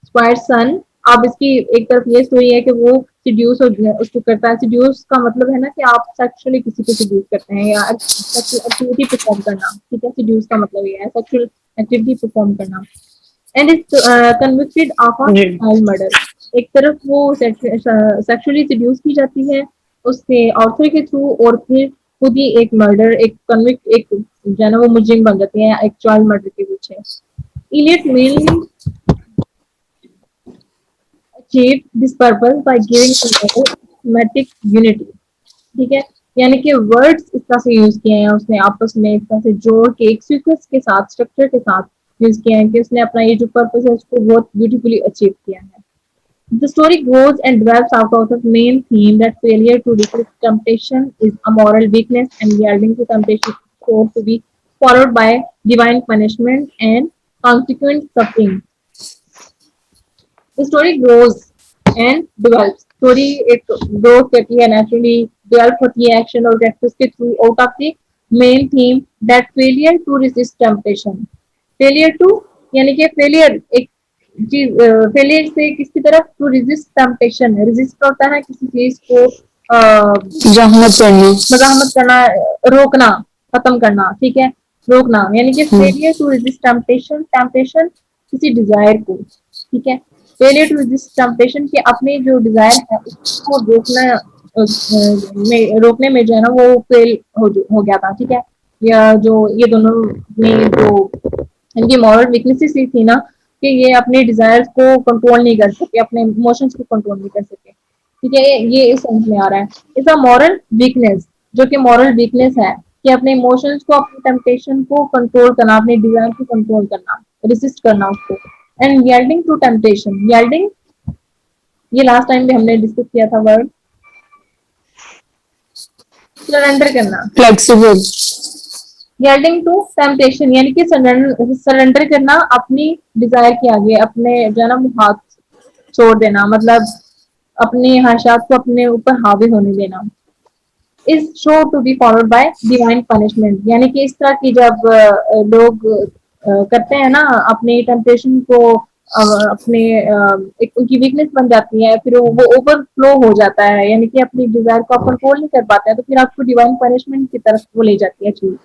squire son. अब इसकी एक तरफ ये स्टोरी है कि वो सिड्यूस उसको करता है। सिड्यूस का मतलब है ना कि आप सेक्सुअली किसी को सिड्यूस करते हैं या सेक्सुअल एक्टिविटी परफॉर्म करना, ठीक है। सिड्यूस का मतलब ये है सेक्सुअल एक्टिविटी परफॉर्म करना। And is convicted of a child murder. एक तरफ वो सेक्सुअली सिड्यूस की जाती है उसके ऑर्थर के थ्रू और फिर खुद ही एक मर्डर, एक कन्विक्ट, एक जो है ना वो मुजरिम बन जाती है एक चाइल्ड मर्डर के पीछे। Eliot mainly achieve this purpose by giving a novel thematic unity, ठीक है। यानी कि वर्ड्स इस तरह से यूज किए हैं उसने आपस में इस तरह से जोड़ के एक सीक्वेंस के साथ, स्ट्रक्चर के साथ यूज किए हैं कि उसने अपना ये जो पर्पस है उसको बहुत ब्यूटीफुली अचीव किया है। The story grows and develops out of the main theme that failure to resist temptation is a moral weakness and yielding to temptation is thought to be followed by divine punishment and consequent suffering. The story grows and develops. Story एक growth करती है, naturally develop होती है action और characters के through out of the main theme that failure to resist temptation. Failure to यानी कि failure एक चीज, फेलियर से किसकी तरफ, टू रेजिस्ट टेम्पटेशन। रेजिस्ट होता है किसी चीज को जहमत करना, मज़ाहमत करना, रोकना, खत्म करना, ठीक है, रोकना, यानी कि failure to resist temptation, temptation किसी डिजायर को, ठीक है, फेलियर टू रेजिस्ट टेम्पटेशन कि अपने जो डिजायर है उसको रोकना, में रोकने में जो है ना वो फेल हो गया था, ठीक है, या जो ये दोनों में जो इनकी मॉरल वीकनेसेस थी ना कि ये अपने डिजायर्स को कंट्रोल नहीं कर सके, अपने इमोशंस को कंट्रोल नहीं कर सके, ठीक है, ये इस सेंस में आ रहा है। इट्स अ मॉरल वीकनेस, जो कि मॉरल वीकनेस है कि अपने इमोशंस को, अपने टेम्पटेशन को कंट्रोल करना, अपने डिजायर को कंट्रोल करना, रेसिस्ट करना उसको। And yielding to temptation, yielding ये लास्ट टाइम भी हमने डिस्कस किया था वर्ड, सरेंडर करना, फ्लेक्सिबल, यील्डिंग टू टेम्पटेशन यानी कि सरेंडर करना अपनी डिजायर के आगे, अपने जो है ना हाथ छोड़ देना, मतलब अपने ख्वाहिशात को अपने ऊपर हावी होने देना। Is show to be followed by divine punishment, यानी कि इस तरह की जब लोग करते हैं ना अपने टेम्पटेशन को, अपने एक उनकी वीकनेस बन जाती है, फिर वो ओवरफ्लो हो जाता है, यानी कि अपनी डिजायर को आप कंट्रोल नहीं कर पाते हैं, तो फिर आपको डिवाइन पनिशमेंट की तरफ वो ले जाती है चीज।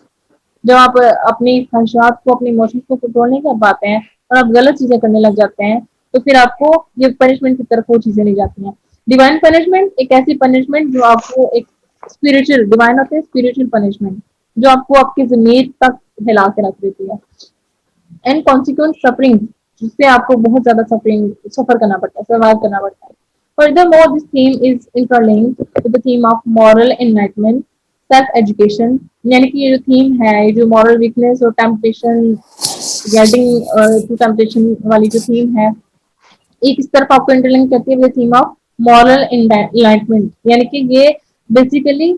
जब आप अपनी ख्वाहिशात को, अपने इमोशंस को कंट्रोल नहीं कर पाते हैं और आप गलत चीजें करने लग जाते हैं, तो फिर आपको ये पनिशमेंट की तरफ वो चीजें ले जाती हैं। डिवाइन पनिशमेंट एक ऐसी पनिशमेंट जो आपको एक स्पिरिचुअल, डिवाइन होते हैं स्पिरिचुअल पनिशमेंट, जो आपको आपकी जमीर तक हिला के रख देती है। एंड कॉन्सिक्वेंट सफरिंग, जिससे आपको बहुत ज्यादा सफर करना पड़ता है, सर्वाइव करना पड़ता है। Furthermore, this theme is interlinked with the theme of moral enlightenment, self education, यानी कि ये जो थीम है, ये जो मॉरल वीकनेस और टेम्पटेशन, गेटिंग टू टेम्पटेशन वाली जो थीम है, एक इस तरफ आपको इंटरलिंक करती है with theme of moral enlightenment, यानी कि ये बेसिकली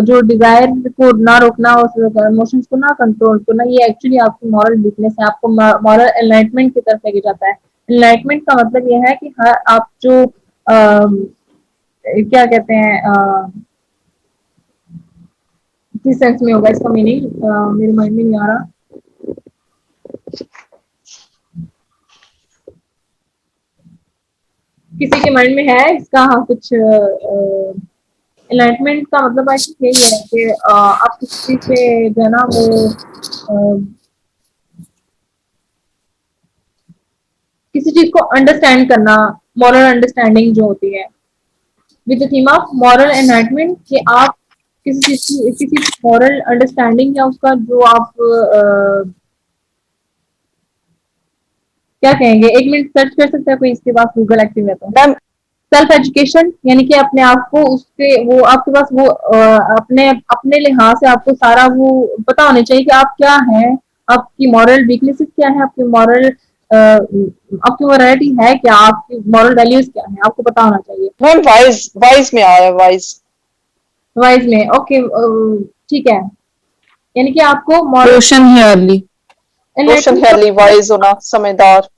जो डिजायर को ना रोकना और इमोशंस को ना कंट्रोल करना, ये एक्चुअली आपकी मॉरल वीकनेस है, आपको मॉरल एनलाइटमेंट की तरफ लेके जाता है। एनलाइटमेंट का मतलब ये है कि हर आप जो क्या कहते हैं, किस सेंस में होगा इसका मीनिंग, मेरे माइंड में नहीं आ रहा। किसी के माइंड में है इसका, हाँ, कुछ एनलाइटमेंट का मतलब यही है कि आप किसी से जो है ना वो किसी चीज को अंडरस्टैंड करना, मॉरल अंडरस्टैंडिंग जो होती है, with the theme of moral enlightenment, कि आप किसी मॉरल अंडरस्टैंडिंग या उसका जो आप क्या कहेंगे, एक मिनट सर्च कर सकता है कोई इसके पास गूगल एक्टिव है तो। सेल्फ एजुकेशन यानी कि अपने आप को उसके, वो आपके पास वो अपने अपने लिहाज से आपको सारा वो पता होना चाहिए कि आप क्या हैं, आपकी मॉरल वीकनेसेस क्या है, आपकी मॉरल आपकी मोरालिटी है क्या, आपकी मॉरल वैल्यूज क्या है, आपको पता होना चाहिए। मैम वाइज वाइज में आया, वाइज वाइज में, ओके, ठीक है, यानी कि आपको मॉरल रोशन हेयरली, रोशन हेली, वाइज होना, समझदार।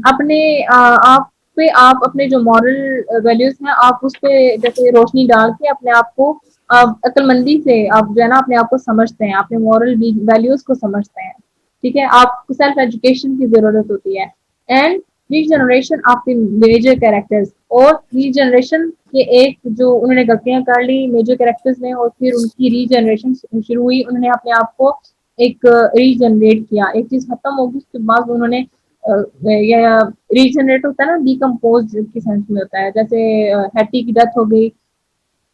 अपने आप पे, आप अपने जो मॉरल वैल्यूज हैं आप उस पे जैसे रोशनी डाल के अपने आप को अक्लमंदी से आप जो है ना अपने आप को समझते हैं, अपने मॉरल वैल्यूज को समझते हैं, ठीक है, आपको सेल्फ एजुकेशन की जरूरत होती है। And regeneration of the major characters, और रीजनरेशन के एक जो उन्होंने गलतियां कर ली मेजर कैरेक्टर्स ने, और फिर उनकी रीजनरेशन शुरू हुई, उन्होंने अपने आप को एक रीजनरेट किया, एक चीज खत्म होगी उसके बाद उन्होंने या रीजनरेट होता है ना, डिकम्पोज के सेंस में होता है, जैसे हैटी की डेथ हो गई,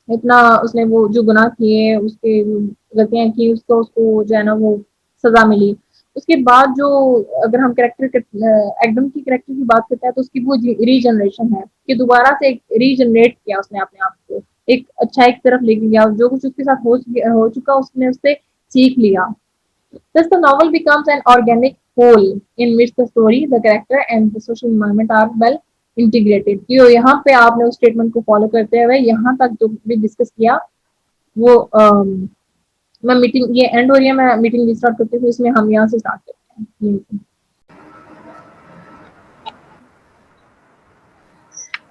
इतना उसने वो जो गुनाह किए, उसके गलतियां की, उसको उसको जो है ना वो सजा मिली, उसके बाद जो अगर हम कैरेक्टर एकदम की कैरेक्टर की बात करते हैं तो उसकी वो रीजनरेशन है कि दोबारा से एक रीजनरेट किया उसने अपने आप को, एक अच्छा एक तरफ लेके गया, जो कुछ उसके साथ हो चुका उसने उससे सीख लिया। Thus, the novel becomes an organic whole in which the story, the character, and the social environment are well integrated. तो यहाँ पे आपने उस स्टेटमेंट को फॉलो करते हुए यहाँ तक जो भी डिस्कस किया वो मैं मीटिंग ये एंड हो रही है, मैं मीटिंग रिस्टार्ट करती हूँ, इसमें हम यहाँ से स्टार्ट करते हैं।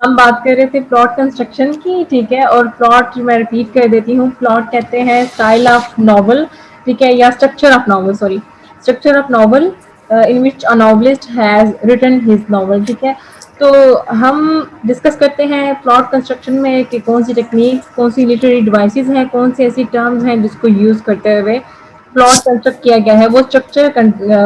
हम बात कर रहे थे प्लॉट कंस्ट्रक्शन की, ठीक है, और प्लॉट मैं रिपीट कर देती हूँ, प्लॉट कहते हैं स्टाइल ऑफ नॉवल, ठीक है, या structure of novel, structure of novel in which a novelist has written his novel, ठीक है, तो हम डिस्कस करते हैं प्लॉट कंस्ट्रक्शन में कि कौन सी टेक्निक्स, कौन सी लिटरेरी डिवाइसेस हैं, कौन सी ऐसी टर्म्स हैं जिसको यूज़ करते हुए प्लॉट कंस्ट्रक्ट किया गया है, वो स्ट्रक्चर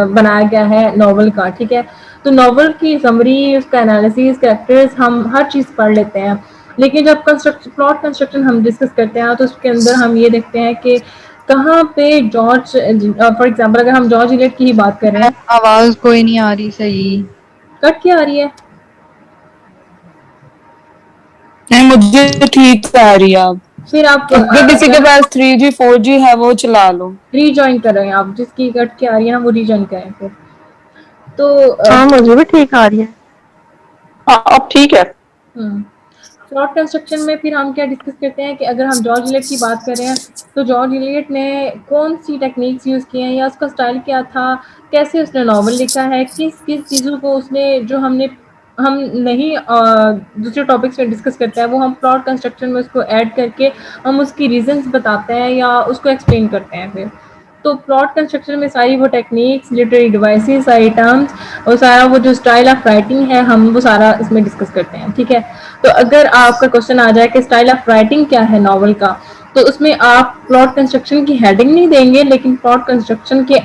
बनाया गया है नॉवल का, ठीक है। तो नॉवल की समरी, उसका एनालिसिस, कैरेक्टर्स, हम हर चीज़ पढ़ लेते हैं, लेकिन जब प्लॉट कंस्ट्रक्शन हम डिस्कस करते हैं तो उसके अंदर हम ये देखते हैं कि कहाँ पे जॉर्ज, फॉर एग्जांपल अगर हम जॉर्ज इलियट की ही बात कर रहे हैं। आवाज कोई नहीं आ रही सही। कट क्या आ रही है? नहीं, मुझे ठीक से आ रही है। अब फिर आप अगर किसी के पास 3G 4G है वो चला लो। रीजॉइन कर रहे हैं आप, जिसकी कट के आ रही है ना वो रीजॉइन करें फिर। तो हाँ मुझे भी ठीक आ रही है। हाँ अब ठीक है। प्लॉट कंस्ट्रक्शन में फिर हम क्या डिस्कस करते हैं कि अगर हम जॉर्ज इलियट की बात कर रहे हैं तो जॉर्ज इलियट ने कौन सी टेक्निक्स यूज़ की हैं या उसका स्टाइल क्या था, कैसे उसने नॉवल लिखा है, किस किस चीज़ों को उसने, जो हम नहीं दूसरे टॉपिक्स में डिस्कस करते हैं वो हम प्लॉट कंस्ट्रक्शन में उसको ऐड करके हम उसकी रीजंस बताते हैं या उसको एक्सप्लेन करते हैं फिर। तो प्लॉट कंस्ट्रक्शन में सारी वो टेक्निक्स, लिटरेरी डिवाइसेस, सारी टर्म्स और सारा वो जो स्टाइल ऑफ राइटिंग है हम वो सारा इसमें डिस्कस करते हैं, ठीक है। तो अगर आपका क्वेश्चन आ जाए कि स्टाइल ऑफ राइटिंग क्या है नॉवल का, तो उसमें आप प्लॉट कंस्ट्रक्शन की हेडिंग नहीं देंगे, लेकिन प्लॉट कंस्ट्रक्शन के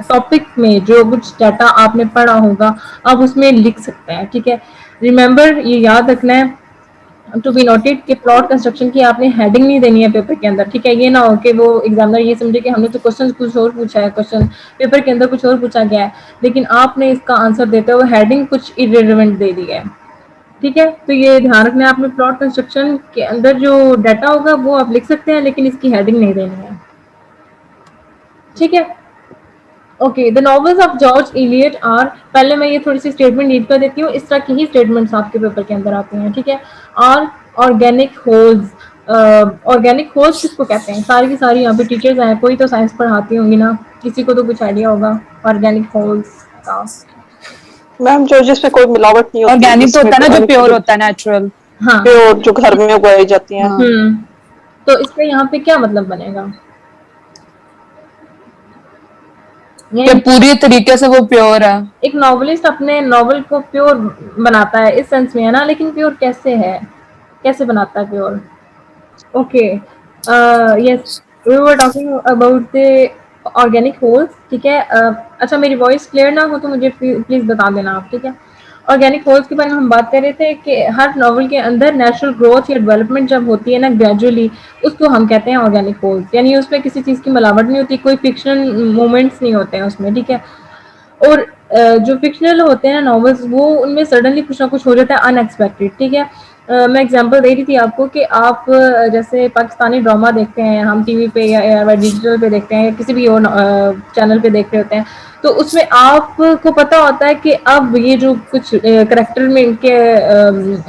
टॉपिक में जो कुछ डाटा आपने पढ़ा होगा आप उसमें लिख सकते हैं, ठीक है। रिमेंबर, ये याद रखना है टू बी नोटेड कि प्लॉट कंस्ट्रक्शन की आपने हेडिंग नहीं देनी है पेपर के अंदर, ठीक है। ये ना हो कि वो एग्जामिनर ये समझे कि हमने तो क्वेश्चन कुछ और पूछा है, क्वेश्चन पेपर के अंदर कुछ और पूछा गया है, लेकिन आपने इसका आंसर देते हुए हेडिंग कुछ इररिलेवेंट दे दी है, ठीक है। तो ये ध्यान रखना है आपने, प्लॉट कंस्ट्रक्शन के अंदर जो डाटा होगा वो आप लिख सकते हैं लेकिन इसकी हेडिंग नहीं देनी है, ठीक है। Okay, the novels of George Eliot are, पहले मैं ये थोड़ी सी स्टेटमेंट रीड कर देती हूँ, इस तरह की ही स्टेटमेंट्स आपके पेपर के अंदर आती हैं, ठीक है। Are organic wholes, organic wholes किसको कहते हैं? सारी की सारी यहाँ पे टीचर्स हैं, कोई तो साइंस पढ़ाती होंगी ना, किसी को तो कुछ आइडिया होगा ऑर्गेनिक होल्स का। मैम जो जिसमें कोई मिलावट नहीं होती, ऑर्गेनिक तो जिसमें होता है ना, जो प्योर जो होता है, नेचुरल। हाँ, प्योर जो घर में उगाई जाती हैं। तो इसका यहाँ पे क्या मतलब बनेगा? कि पूरी तरीके से वो प्योर है। एक नॉवलिस्ट अपने नॉवल को प्योर बनाता है इस सेंस में, है ना, लेकिन प्योर कैसे है, कैसे बनाता है pure? Okay, yes, we were talking about the organic wholes, ठीक है। अच्छा, मेरी वॉइस क्लियर ना हो तो मुझे प्लीज बता देना आप, ठीक है। ऑर्गेनिक होल्स के बारे में हम बात कर रहे थे कि हर नॉवल के अंदर नेचुरल ग्रोथ या डेवलपमेंट जब होती है ना ग्रेजुअली, उसको हम कहते हैं ऑर्गेनिक होल्स, यानी उसमें किसी चीज़ की मिलावट नहीं होती, कोई फिक्शनल मोमेंट्स नहीं होते हैं उसमें, ठीक है। और जो फिक्शनल होते हैं नॉवेल्स वो उनमें सडनली कुछ ना कुछ हो जाता है अनएक्सपेक्टेड, ठीक है। मैं एग्जांपल दे रही थी आपको कि आप जैसे पाकिस्तानी ड्रामा देखते हैं हम टीवी पे या डिजिटल पे देखते हैं या किसी भी और चैनल पे देख रहे होते हैं, तो उसमें आपको पता होता है कि अब ये जो कुछ करेक्टर में इनके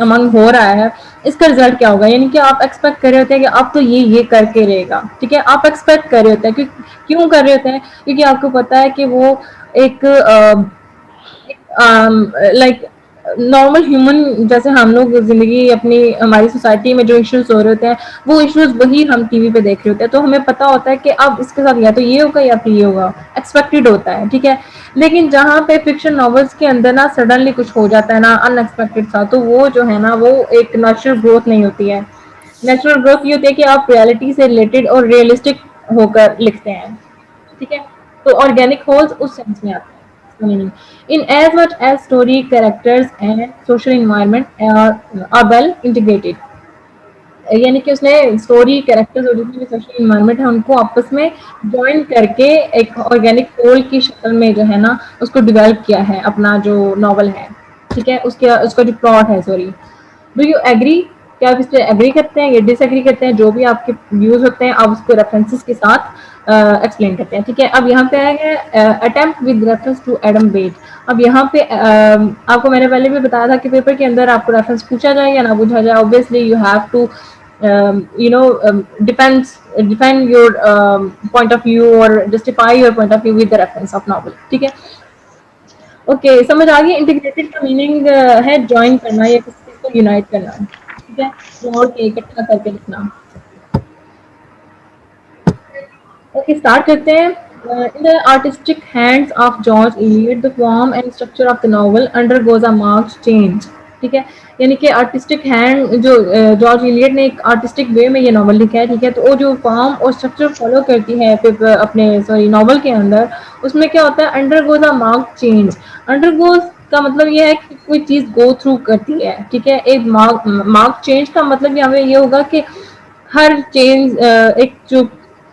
अमंग हो रहा है इसका रिजल्ट क्या होगा, यानी कि आप एक्सपेक्ट कर रहे होते हैं कि अब तो ये करके रहेगा, ठीक है। आप एक्सपेक्ट कर रहे होते हैं, क्यों कर रहे होते हैं? क्योंकि आपको पता है कि वो एक लाइक नॉर्मल ह्यूमन जैसे हम लोग जिंदगी अपनी हमारी सोसाइटी में जो इश्यूज हो रहे होते हैं वो इश्यूज वही हम टीवी पे देख रहे होते हैं, तो हमें पता होता है कि अब इसके साथ या तो ये होगा या फिर ये होगा, एक्सपेक्टेड होता है, ठीक है। लेकिन जहाँ पे फिक्शन नॉवेल्स के अंदर ना सडनली कुछ हो जाता है ना अनएक्सपेक्टेड सा, तो वो जो है ना वो एक नेचुरल ग्रोथ नहीं होती है। नेचुरल ग्रोथ ये होती है कि आप रियलिटी से रिलेटेड और रियलिस्टिक होकर लिखते हैं, ठीक है। तो ऑर्गेनिक होल्स उस सेंस में आता है meaning, in as much as story characters and social environment are well integrated, यानी कि उसने स्टोरी कैरेक्टर्स और जितने भी सोशल एनवायरनमेंट है उनको आपस में ज्वाइन करके एक ऑर्गेनिक होल की शक्ल में जो है ना उसको डेवलप किया है अपना जो नॉवल है, ठीक है। उसका जो प्लॉट है, सॉरी, डू यू एग्री? क्या आप इस पर एग्री करते हैं या डिसएग्री करते हैं? जो भी आपके व्यूज होते हैं आप उसको रेफरेंसेस के साथ एक्सप्लेन करते हैं, ठीक है। अब यहाँ पे आएगा attempt with reference to Adam Bede. अब यहाँ पे आपको मैंने पहले भी बताया था कि पेपर के अंदर आपको रेफरेंस पूछा जाए या ना पूछा जाए, obviously you have to defend your point of view or justify your point of view with the reference of novel, ठीक है। ओके, समझ आ गई? इंटीग्रेटेड का मीनिंग है ज्वाइन करना या किसी चीज को यूनाइट करना, ठीक है, जोड़ के इकट्ठा करके लिखना। ओके, स्टार्ट करते हैं। In the artistic hands of George Eliot, the form and structure of the novel undergoes a marked change. ठीक है, यानी कि आर्टिस्टिक हैंड जो जॉर्ज इलियट ने एक आर्टिस्टिक वे में ये नॉवल लिखा है, ठीक है। तो वो जो फॉर्म और स्ट्रक्चर फॉलो करती है पेपर अपने नॉवल के अंदर, उसमें क्या होता है, undergoes a mark change. Undergoes का मतलब ये है कि कोई चीज गो थ्रू करती है, ठीक है। एक मार्क चेंज का मतलब यहाँ पे ये होगा कि हर चेंज एक जो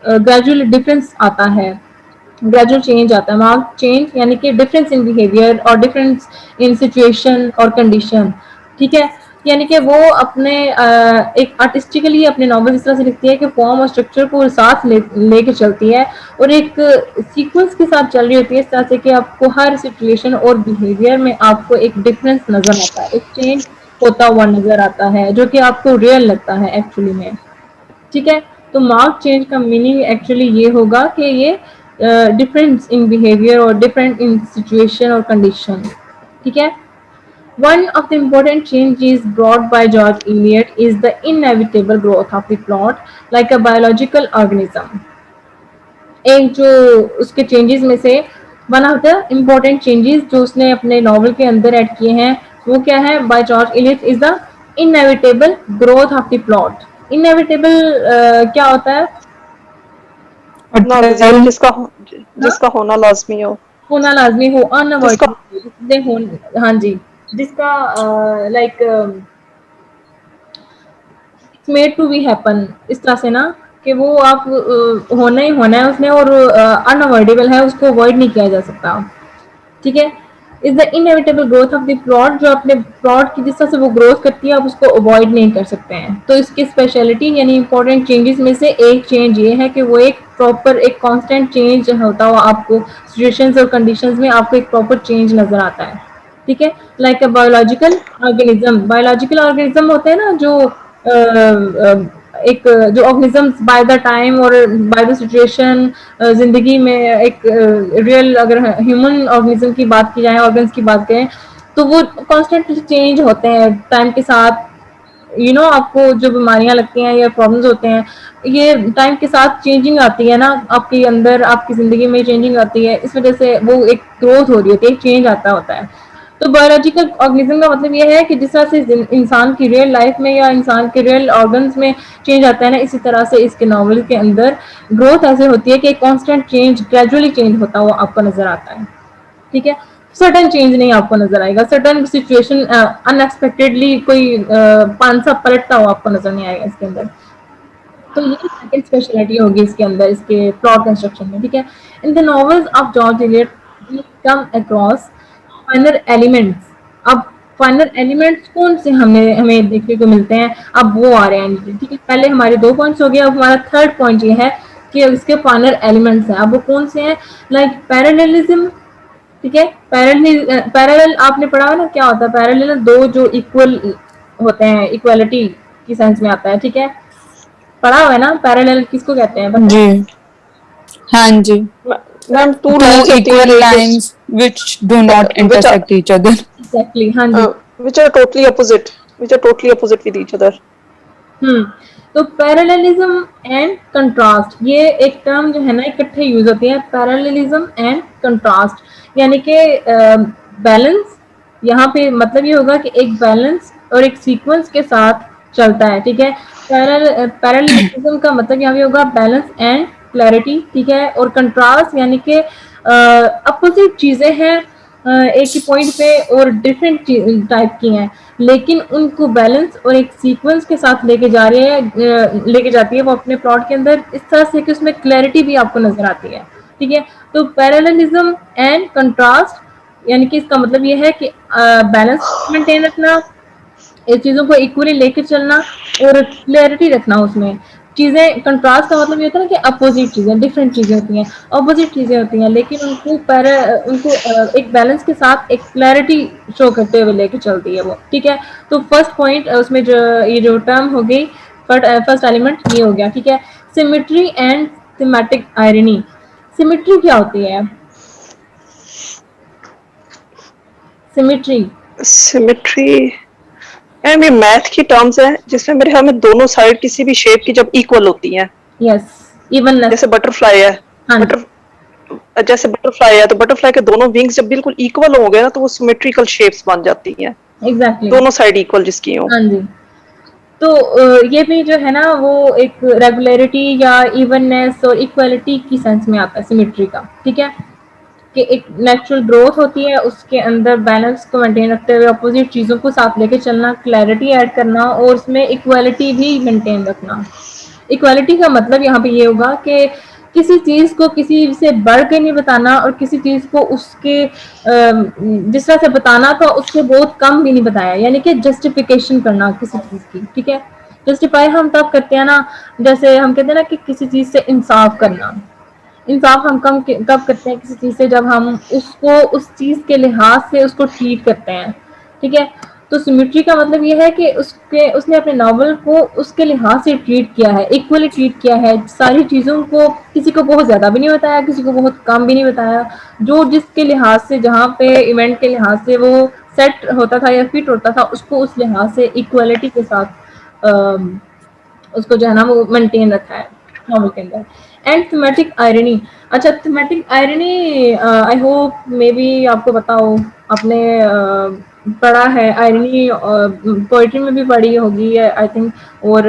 ग्रेजुअल डिफरेंस आता है, ग्रेजुअल चेंज आता है। मार्क चेंज यानी कि डिफरेंस इन बिहेवियर और डिफरेंस इन सिचुएशन और कंडीशन, ठीक है। यानी कि वो अपने एक आर्टिस्टिकली अपने नॉवल इस तरह से लिखती है कि फॉर्म और स्ट्रक्चर को साथ लेके चलती है और एक सीक्वेंस के साथ चल रही होती है, इस तरह से कि आपको हर सिचुएशन और बिहेवियर में आपको एक डिफरेंस नजर आता है, एक चेंज होता हुआ नजर आता है जो कि आपको रियल लगता है एक्चुअली में, ठीक है। तो मार्क चेंज का मीनिंग एक्चुअली ये होगा कि ये डिफरेंस इन बिहेवियर और डिफरेंट इन सिचुएशन और कंडीशन, ठीक है। One of the important changes brought by George Eliot is the inevitable growth of the plot like a biological organism. एक जो उसके चेंजेस में से one of the important changes जो उसने अपने नॉवल के अंदर ऐड किए हैं वो क्या है, by George Eliot, is the inevitable growth of the plot. Inevitable क्या होता है? नागजीर जिसका हाँ? जिसका होना लाजमी हो, होना लाजमी हो, जिसका अनअवॉइडेबल, हाँ जी, जिसका like it's made to be happen, इस तरह से ना कि वो आप होना ही होना है उसने और अनअवॉइडेबल है, उसको अवॉइड नहीं किया जा सकता, ठीक है। Is the inevitable growth of the plot, जो अपने प्लॉट की जिस तरह से वो ग्रोथ करती है आप उसको अवॉइड नहीं कर सकते हैं। तो इसकी स्पेशलिटी यानी इंपॉर्टेंट चेंजेस में से एक चेंज ये है कि वो एक प्रॉपर एक कांस्टेंट चेंज होता हुआ आपको सिचुएशंस और कंडीशंस में आपको एक प्रॉपर चेंज नजर आता है, ठीक है। Like a biological organism, biological organism होते हैं ना जो एक जो ऑर्गेनिजम्स बाय द टाइम और बाय द सिचुएशन जिंदगी में एक रियल, अगर ह्यूमन ऑर्गेनिज्म की बात की जाए, ऑर्गन्स की बात करें, तो वो कॉन्स्टेंटली चेंज होते हैं टाइम के साथ। आपको जो बीमारियां लगती हैं या प्रॉब्लम्स होते हैं, ये टाइम के साथ चेंजिंग आती है ना आपके अंदर, आपकी जिंदगी में चेंजिंग आती है, इस वजह से वो एक ग्रोथ हो रही होती है, एक चेंज आता होता है। तो बायोलॉजिकल ऑर्गेनिज्म का मतलब ये है कि जिस तरह से इंसान की रियल लाइफ में या इंसान के रियल ऑर्गन्स में चेंज आता है ना, इसी तरह से इसके नॉवल के अंदर ग्रोथ ऐसे होती है कि कांस्टेंट चेंज, ग्रेजुअली चेंज होता हुआ आपको नजर आता है, ठीक है। सडन चेंज नहीं आपको नजर आएगा, सडन सिचुएशन अनएक्सपेक्टेडली कोई पांसा पलटता हुआ आपको नजर नहीं आएगा इसके अंदर। तो ये सेकंड स्पेशलिटी होगी इसके अंदर, इसके प्लॉट कंस्ट्रक्शन में, ठीक है। In the novels of George Eliot we come across final elements. अब फाइनल एलिमेंट्स कौन से हमें देखने को मिलते हैं, अब वो आ रहे हैं, ठीक है। पहले हमारे 2 पॉइंट्स हो गए, अब हमारा थर्ड पॉइंट ये है कि इसके फाइनल एलिमेंट्स हैं। अब वो कौन से हैं? लाइक पैरेललिज्म, ठीक है। पैरेलल आपने पढ़ा है ना, क्या होता है पैरेलल? दो जो इक्वल होते हैं, इक्वालिटी की सेंस में आता है, ठीक है। पढ़ा हुआ है ना, पैरेलल किसको कहते हैं पता है? जी हाँ जी, मैम टू two लाइन्स होती हैं equal जो lines which do not which are intersect each other. Exactly, हाँ जी। which are totally opposite, with each other. तो पैरेललिज्म एंड कंट्रास्ट, ये एक टर्म जो है ना इकट्ठे यूज होते हैं, पैरेललिज्म एंड कंट्रास्ट, यानी कि बैलेंस। यहाँ पे मतलब ये होगा कि एक बैलेंस और एक सीक्वेंस के साथ चलता है, ठीक है। पैरेललिज्म का मतलब यहाँ पे होगा बैलेंस एंड क्लैरिटी, ठीक है। और कंट्रास्ट यानी कि अपोजिट चीजें हैं एक ही पॉइंट पे और डिफरेंट टाइप की हैं, लेकिन उनको बैलेंस और एक सीक्वेंस के साथ लेके जाती है वो अपने प्लॉट के अंदर, इस तरह से कि उसमें क्लैरिटी भी आपको नजर आती है, ठीक है। तो पैरेललिज्म एंड कंट्रास्ट यानी कि इसका मतलब ये है कि बैलेंस मेंटेन रखना, इस चीजों को इक्वली लेकर चलना और क्लैरिटी रखना उसमें। चीजें कंट्रास्ट का मतलब ये होता है ना कि अपोजिट चीजें, डिफरेंट चीजें होती हैं, अपोजिट चीजें होती हैं, लेकिन उनको एक बैलेंस के साथ एक क्लैरिटी शो करते हुए लेके चलती है वो, ठीक है। तो फर्स्ट पॉइंट उसमें जो ये जो टर्म हो गई, फर्स्ट एलिमेंट ये हो गया, ठीक है। Symmetry and thematic irony. Symmetry क्या होती है? सिमेट्री मैम ये मैथ की टर्म्स है जिसमें मेरे ख्याल में दोनों साइड किसी भी शेप की जब इक्वल होती हैं, यस, इवननेस, जैसे बटरफ्लाई है, हाँ जैसे बटरफ्लाई है तो बटरफ्लाई के दोनों विंग्स जब बिल्कुल इक्वल हो गए ना तो वो सिमेट्रिकल शेप्स बन जाती हैं। एग्जैक्टली। दोनों साइड इक्वल जिसकी हो। हाँ जी। तो ये भी जो है ना वो एक रेगुलरिटी या इवननेस और इक्वालिटी की सेंस में आता है सिमेट्री का, ठीक है, कि एक नेचुरल ग्रोथ होती है, उसके अंदर बैलेंस को मेंटेन रखते हुए अपोजिट चीज़ों को साथ लेके चलना, क्लैरिटी ऐड करना और उसमें इक्वालिटी भी मेंटेन रखना। इक्वालिटी का मतलब यहाँ पे ये होगा कि किसी चीज़ को किसी से बढ़ के नहीं बताना और किसी चीज़ को उसके जिस तरह से बताना था उससे बहुत कम भी नहीं बताया, यानी कि जस्टिफिकेशन करना किसी चीज़ की, ठीक है। जस्टिफाई हम तब करते हैं ना, जैसे हम कहते हैं ना कि किसी चीज़ से इंसाफ करना। इंसाफ हम कब करते हैं किसी चीज़ से, जब हम उसको उस चीज़ के लिहाज से उसको ट्रीट करते हैं, ठीक है। तो सिमेट्री का मतलब ये है कि उसने अपने नॉवल को उसके लिहाज से ट्रीट किया है, इक्वली ट्रीट किया है सारी चीज़ों को, किसी को बहुत ज़्यादा भी नहीं बताया, किसी को बहुत कम भी नहीं बताया, जो जिसके लिहाज से जहाँ पे इवेंट के लिहाज से वो सेट होता था या फिट होता था उसको उस लिहाज से इक्वलिटी के साथ उसको जो है ना वो मेंटेन रखा है नॉवल के अंदर। एंड थीमेटिक आयरनी, अच्छा thematic irony I hope may be आपको पता हो, आपने पढ़ा है आयरनी, पोइट्री में भी पढ़ी होगी आई थिंक, और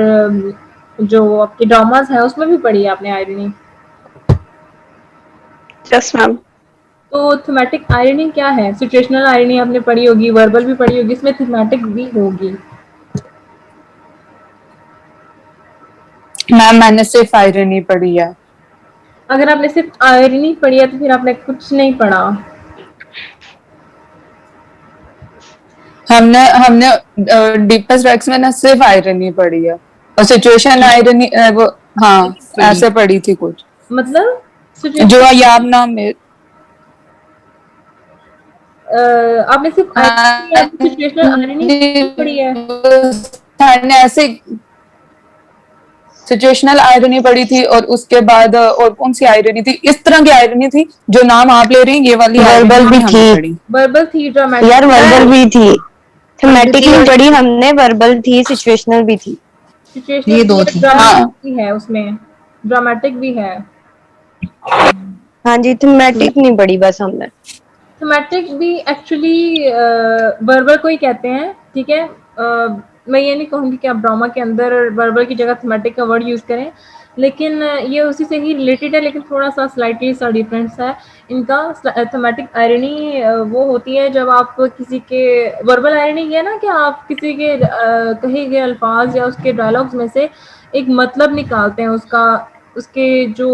जो आपके ड्रामास हैं उसमें भी पढ़ी है आपने आयरनी। Yes ma'am. तो थीमेटिक आयरनी क्या है? सिचुएशनल आयरनी आपने पढ़ी होगी, वर्बल भी पढ़ी होगी, इसमें थीमेटिक भी होगी। मैम मैंने सिर्फ आयरनी पढ़ी है। अगर आपने सिर्फ आयरनी पढ़ी है तो फिर आपने कुछ नहीं पढ़ा। हमने हमने डीपेस्ट रैक्स में ना सिर्फ आयरनी पढ़ी है और सिचुएशन आयरनी वो हाँ ऐसे पढ़ी थी कुछ, मतलब जो सिचुएशन याद ना मेरे आपने सिर्फ आयरनी या सिचुएशनल आयरनी पढ़ी है? मैंने ऐसे सिचुएशनल आयरनी पढ़ी थी और उसके बाद और कौन सी आयरनी थी, इस तरह की आयरनी थी जो नाम आप ले रही हैं, ये वाली वर्बल भी आयरनी हमने थी पढ़ी। वर्बल थी, ड्रामेटिक यार, वर्बल भी थी, थीमेटिक नहीं पढ़ी हमने, वर्बल थी, सिचुएशनल भी थी। सिचुएशनल ये दो भी है, थी। ड्रामेटिक हाँ भी है, उसमें ड्रामेटिक भी है। हाँ जी, थीमेटिक नहीं पढ़ी बस हमने। थीमेटिक भी एक्चुअली वर्बल को ही कहते हैं, ठीक है। मैं ये नहीं कहूँगी कि आप ड्रामा के अंदर वर्बल की जगह थीमेटिक का वर्ड यूज़ करें, लेकिन ये उसी से ही रिलेटेड है, लेकिन थोड़ा सा स्लाइटली सा डिफरेंस है इनका। थीमेटिक आयरनी वो होती है जब आप किसी के, वर्बल आयरनी ये है ना कि आप किसी के कहे गए अल्फाज या उसके डायलॉग्स में से एक मतलब निकालते हैं उसका, उसके जो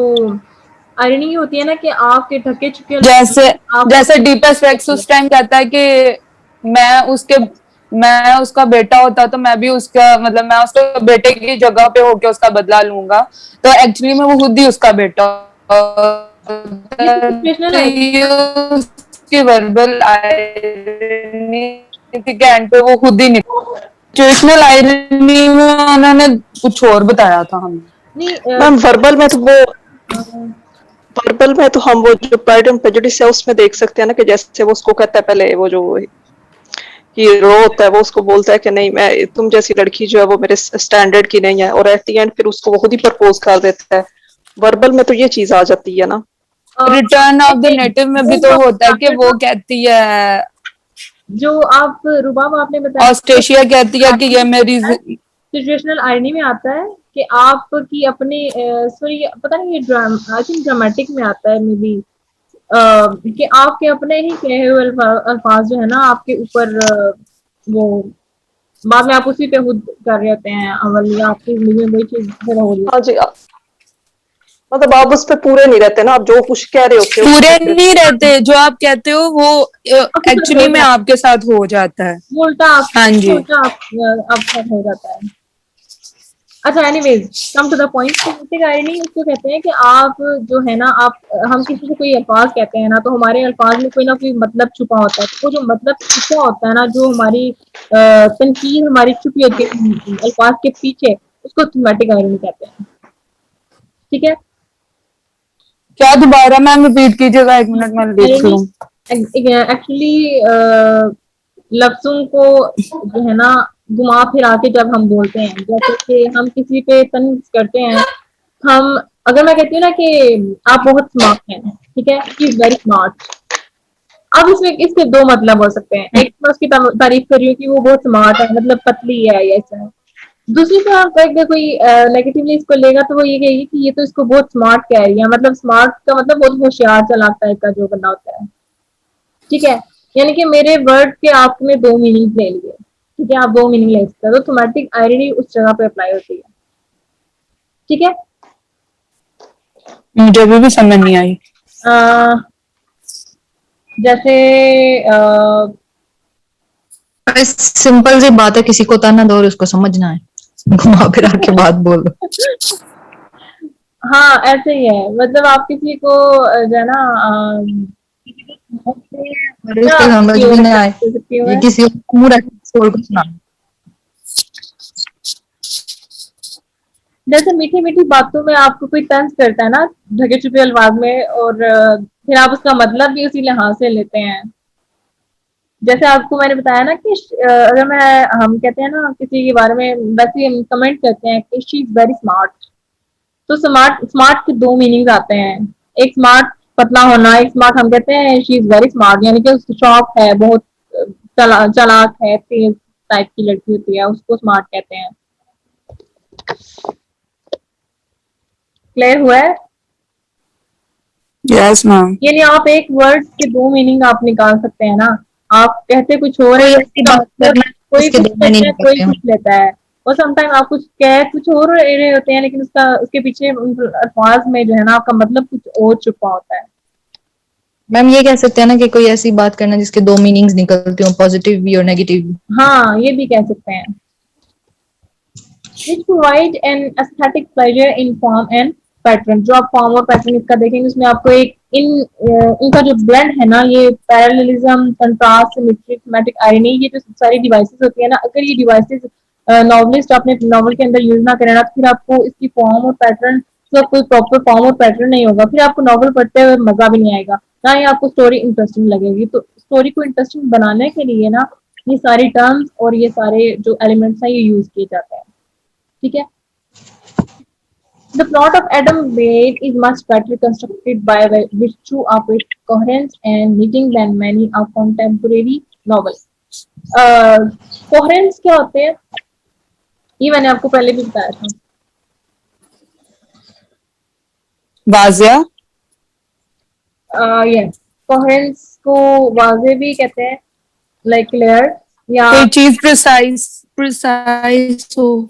आयरनी होती है ना कि आपके ढके छुपे जैसे आप जैसे डीपेस्ट वैक्स उस टाइम कहता है कि मैं उसके मैं उसका बेटा होता तो मैं भी उसका मतलब मैं उसके बेटे की जगह पे होके उसका बदला लूंगा, तो एक्चुअली में वो खुद ही उसका बेटा ये तो सिचुएशनल है। उसकी वर्बल आयरनी थी कि एंड पे वो खुद ही सिचुएशनल आयरनी में उन्होंने कुछ और बताया था हमें। नहीं मैम वर्बल में तो वो अ, वर्बल में तो हम वो जो प्राइड एंड प्रेजुडिस है उसमें देख सकते हैं ना कि जैसे वो उसको कहता है पहले वो जो हीरो होता है वो उसको बोलता है कि नहीं मैं तुम जैसी लड़की जो है वो मेरे स्टैंडर्ड की नहीं है, और एट द एंड फिर उसको वो खुद ही प्रपोज कर देता है। वर्बल में तो ये चीज आ जाती है ना। रिटर्न ऑफ द नेटिव में भी तो होता है कि वो कहती है, जो आप रुबाब आपने बताया ऑस्ट्रेशिया कहती है कि ये मेरी सिचुएशनल आयरनी में आता है कि आपकी अपने सॉरी पता नहीं, ये ड्राम आई थिंक ड्रामेटिक में आता है मे बी, कि आपके अपने ही कहे हुए अल्फाज जो है ना आपके ऊपर वो बाद में आप उसी पे खुद कर रहे होते हैं अमल, या आपकी जिंदगी में वही चीज फिर हो रही हाँ जी, मतलब आप उस पे पूरे नहीं रहते ना, आप जो कुछ कह रहे होते हो पूरे नहीं रहते, जो आप कहते हो वो आपके साथ हो एक्चुअली में जाता आपके साथ हो जाता है। है, वो उल्टा आप हाँ जी। उल्टा आपके साथ हो जाता है। अच्छा anyways, come to the point, semantic irony उसको कहते हैं कि आप जो है ना आप हम किसी को कोई अल्फाज कहते हैं ना तो हमारे अल्फाज में कोई ना कोई मतलब छुपा होता है, तो वो जो मतलब छुपा होता है ना, जो हमारी तनकीद हमारी छुपी होती है अल्फाज के पीछे, उसको सिमेंटिक आयरनी कहते हैं, ठीक है। क्या दोबारा मैम रिपीट कीजिएगा, एक मिनट मैं लिख आयरनी लूं। एक्चुअली लफ्जों को जो है ना घुमा फिरा के जब हम बोलते हैं, जैसे कि हम किसी पे तंज करते हैं, हम अगर मैं कहती हूँ ना कि आप बहुत स्मार्ट हैं, ठीक है, ही इज वेरी स्मार्ट, अब इसमें इसके दो मतलब हो सकते हैं, एक मैं उसकी तारीफ कर रही हूँ कि वो बहुत स्मार्ट है, मतलब पतली है या ऐसा है। दूसरी से आप अगर कोई नेगेटिवली इसको लेगा तो वो ये कहेगी कि ये तो इसको बहुत स्मार्ट कह रही है, मतलब स्मार्ट का मतलब बहुत होशियार चालाक टाइप का जो बंदा होता है। ठीक है, यानी कि मेरे वर्ड के आपने दो मीनिंग ले लिए, ठीक है, आप दो मीनिंग ले सकते हो, तो थोमेटिक आयरनी उस जगह पे अप्लाई होती है। ठीक है। मुझे अभी भी समझ नहीं आई। जैसे सिंपल सी बात है, किसी को ताना दो और उसको समझना है, घुमा फिरा के बात बोलो। हाँ ऐसे ही है, मतलब आप किसी को जो है ना और क्या उसको समझ भी नहीं आए, दे सकती हूँ ये मैं, किसी और मुंह रख छोड़ को सुना। जैसे मीठी मीठी बातों में आपको कोई तंज करता है ना ढके छुपे अल्फाज में, और फिर आप उसका मतलब भी उसी लिहाज से लेते हैं। जैसे आपको मैंने बताया ना कि अगर मैं हम कहते हैं ना किसी के बारे में वैसे हम कमेंट करते हैं कि शी इज वेरी स्मार्ट, तो स्मार्ट स्मार्ट के दो मीनिंग्स आते हैं। एक स्मार्ट पतला होना, एक स्मार्ट हम कहते हैं शी इज वेरी स्मार्ट, यानी कि उसकी शौक है बहुत, चालाक है, तेज टाइप की लड़की होती है, उसको स्मार्ट कहते हैं। क्लियर हुआ है? Yes ma'am. यानी आप एक वर्ड के दो मीनिंग आप निकाल सकते हैं ना, आप कहते कुछ और है, कोई ऐसी इसका बात मतलब करना कोई इसके कुछ दो लेता है मीनिंग कोई होते हैं। कुछ लेता है, और समटाइम आप कुछ कह कुछ और रहे होते हैं, लेकिन उसका उसके पीछे अल्फाज में जो है ना आपका मतलब कुछ और छुपा होता है। मैम ये कह सकते हैं ना कि कोई ऐसी बात करना जिसके दो मीनिंग्स निकलते हो, पॉजिटिव भी और नेगेटिव भी। हाँ ये भी कह सकते हैं। which provide an aesthetic pleasure in form and pattern. जो आप फॉर्म और पैटर्न इसका देखेंगे उसमें आपको एक इनका जो ब्लेंड है ना, ये parallelism, contrast, symmetry, thematic irony, ये जो सारी डिवाइसेस होती है ना, अगर ये डिवाइसेस नॉवलिस्ट अपने नॉवल के अंदर यूज ना करें ना, तो फिर आपको इसकी फॉर्म और पैटर्न का कोई प्रॉपर फॉर्म और पैटर्न नहीं होगा, फिर आपको नॉवल पढ़ते हुए मजा भी नहीं आएगा, ना ही आपको स्टोरी इंटरेस्टिंग लगेगी। तो स्टोरी को इंटरेस्टिंग बनाने के लिए ना ये सारी टर्म्स और ये सारे जो एलिमेंट्स हैं ये यूज किए जाते हैं। ठीक है। The plot of Adam Wade is much better constructed by virtue of its coherence and knitting than many of contemporary novels. Coherence क्या होते हैं ये मैंने आपको पहले भी बताया था। वाजिया। यस, कोहेरेंस को वाजे भी कहते हैं, लाइक क्लियर, या कोई चीज प्रिसाइज प्रिसाइज हो।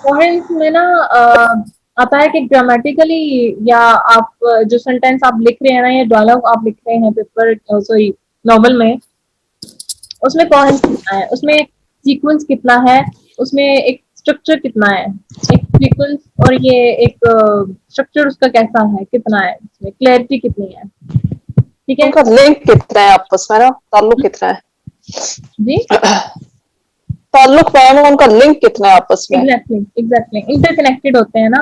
कोहेरेंस में ना आता है कि ग्रामेटिकली, या आप जो सेंटेंस आप लिख रहे हैं ना, या डायलॉग आप लिख रहे हैं पेपर सॉरी नॉवल में, उसमें कोहेरेंस कितना है, उसमें सीक्वेंस कितना है, उसमें एक स्ट्रक्चर कितना है, एक सीक्वेंस और ये एक स्ट्रक्चर उसका कैसा है, कितना है, उसमें क्लैरिटी कितनी है। ठीक है उनका लिंक कितना है आपस में ना, ताल्लुक कितना है? जी, ताल्लुक मैम उनका लिंक कितना है आपस में? एग्जैक्टली इंटरकनेक्टेड होते हैं ना।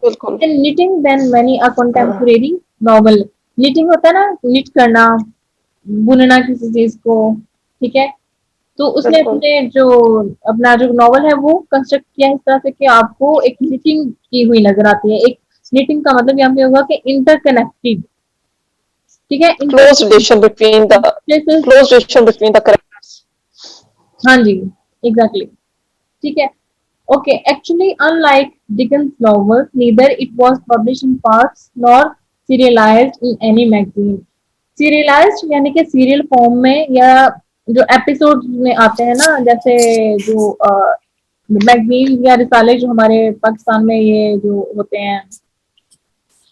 बिल्कुल knitting than many a contemporary novel। knitting होता है ना, knit करना, बुनना किसी चीज को। ठीक है, तो उसने बिल्कुल अपने जो अपना जो नॉवल है वो कंस्ट्रक्ट किया है इस तरह से कि आपको एक knitting की हुई नजर आती है। एक knitting का मतलब यहाँ पे होगा कि इंटरकनेक्टेड। ठीक है, close relation between the close relation between the characters। हाँ जी, एग्जैक्टली। ठीक है, okay, actually unlike Dickens novels, neither it was published in parts nor serialized in any magazine। serialized यानी कि सीरियल फॉर्म में, या जो एपिसोड में आते हैं ना, जैसे जो मैगजीन या रिसाले जो हमारे पाकिस्तान में ये जो होते हैं,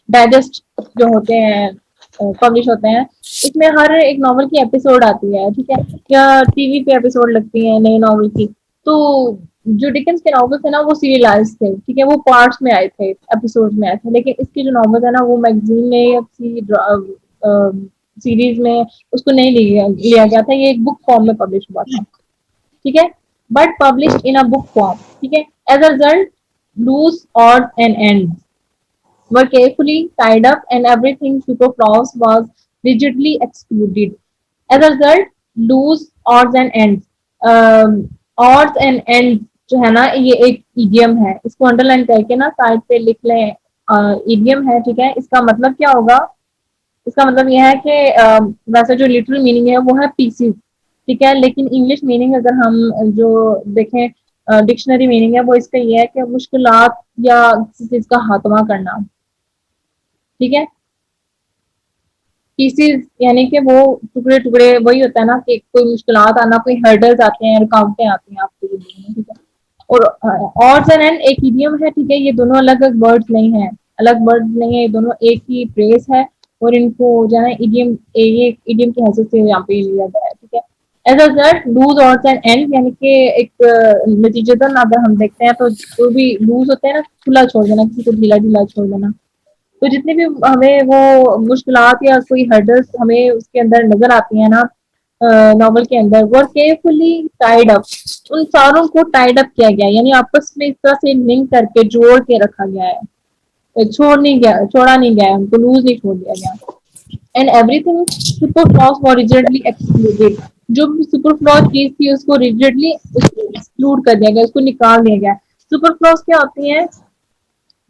डाइजेस्ट जो होते हैं, पब्लिश होते हैं, इसमें हर एक नॉवल की एपिसोड आती है। ठीक है, या टीवी पे एपिसोड लगती है नई नॉवल की। तो जो डिकेंस के नॉवेल्स है ना वो सीरियलाइज थे, ठीक है, वो पार्ट्स में आए थे, एपिसोड में आए थे, लेकिन इसके जो नॉवेल्स है ना वो मैगजीन में या सीरीज में उसको नहीं लिया गया था, ये एक बुक फॉर्म में पब्लिश हुआ था। ठीक है, but publish in a book form. ठीक है, as a result loose odd and end were carefully tied up and everything superfluous was rigidly excluded. As a result, loose odds and ends. Odds and ends जो है ना ये एक idiom है, इसको underline करके ना साइड पे लिख लें इडियम है, ठीक है। इसका मतलब क्या होगा? इसका मतलब यह है कि वैसे जो लिटरल मीनिंग है वो है पीसीज, ठीक है। लेकिन इंग्लिश मीनिंग अगर हम जो देखें डिक्शनरी मीनिंग है वो इसका ये है कि मुश्किलात या किसी चीज का खात्मा करना, ठीक है। पीसीज यानी कि वो टुकड़े टुकड़े, वही होता है ना कि कोई मुश्किलात आना, कोई हर्डल्स आते हैं, रुकावटें आती हैं आपकी जिंदगी में, ठीक है। और ऑड्स एंड एंड एक इडियम है, ठीक है। ये दोनों अलग अलग वर्ड्स नहीं है, अलग वर्ड्स नहीं है, ये दोनों एक ही फ्रेज है और इनको जो है इडियम, ये इडियम की हैसियत से यहाँ पे लिया गया है, ठीक है। As a result loose odds and end यानी कि एक नतीजतन अगर हम देखते हैं तो जो भी लूज होते हैं ना, खुला छोड़ देना, किसी को ढीला ढीला छोड़ देना। तो जितनी भी हमें वो मुश्किलात या कोई हर्डल्स हमें उसके अंदर नजर आती है ना नॉवल के अंदर, वो केयरफुली टाइड अप, उन सारों को टाइड अप किया गया है, यानी आपस में इस तरह से लिंक करके जोड़ के रखा गया है, छोड़ा नहीं गया है, उनको लूज नहीं छोड़ दिया गया। And everything superfluous were rigidly excluded, जो भी सुपरफ्लॉस चीज थी उसको रिजिडली एक्सक्लूड कर दिया गया, उसको निकाल दिया गया। सुपरफ्लॉस क्या होती है?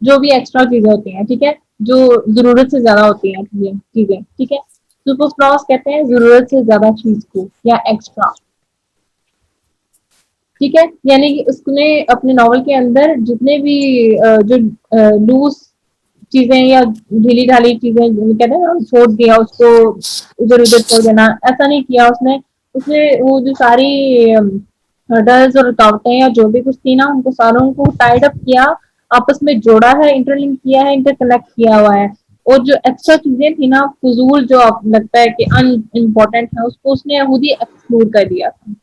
जो भी एक्स्ट्रा चीजें होती हैं, ठीक है, जो जरूरत से ज्यादा होती हैं चीजें, ठीक है। सुपरफ्लॉस कहते हैं जरूरत से ज्यादा चीज को या एक्स्ट्रा, ठीक है। यानी कि उसने अपने नॉवल के अंदर जितने भी जो लूज चीजें या ढीली ढाली चीजें कहते हैं ना, छोड़ दिया उसको, इधर उधर छोड़ देना, ऐसा नहीं किया उसने। उसने वो जो सारी हर्डल्स और रुकावटें या जो भी कुछ थी ना, उनको सारों को टाइड अप किया, आपस में जोड़ा है, इंटरलिंक किया है, इंटरकनेक्ट किया हुआ है। और जो एक्स्ट्रा चीजें थी ना, फजूल जो आप लगता है कि अनइम्पोर्टेंट है, उसको उसने खुद ही एक्सक्लूड कर दिया था,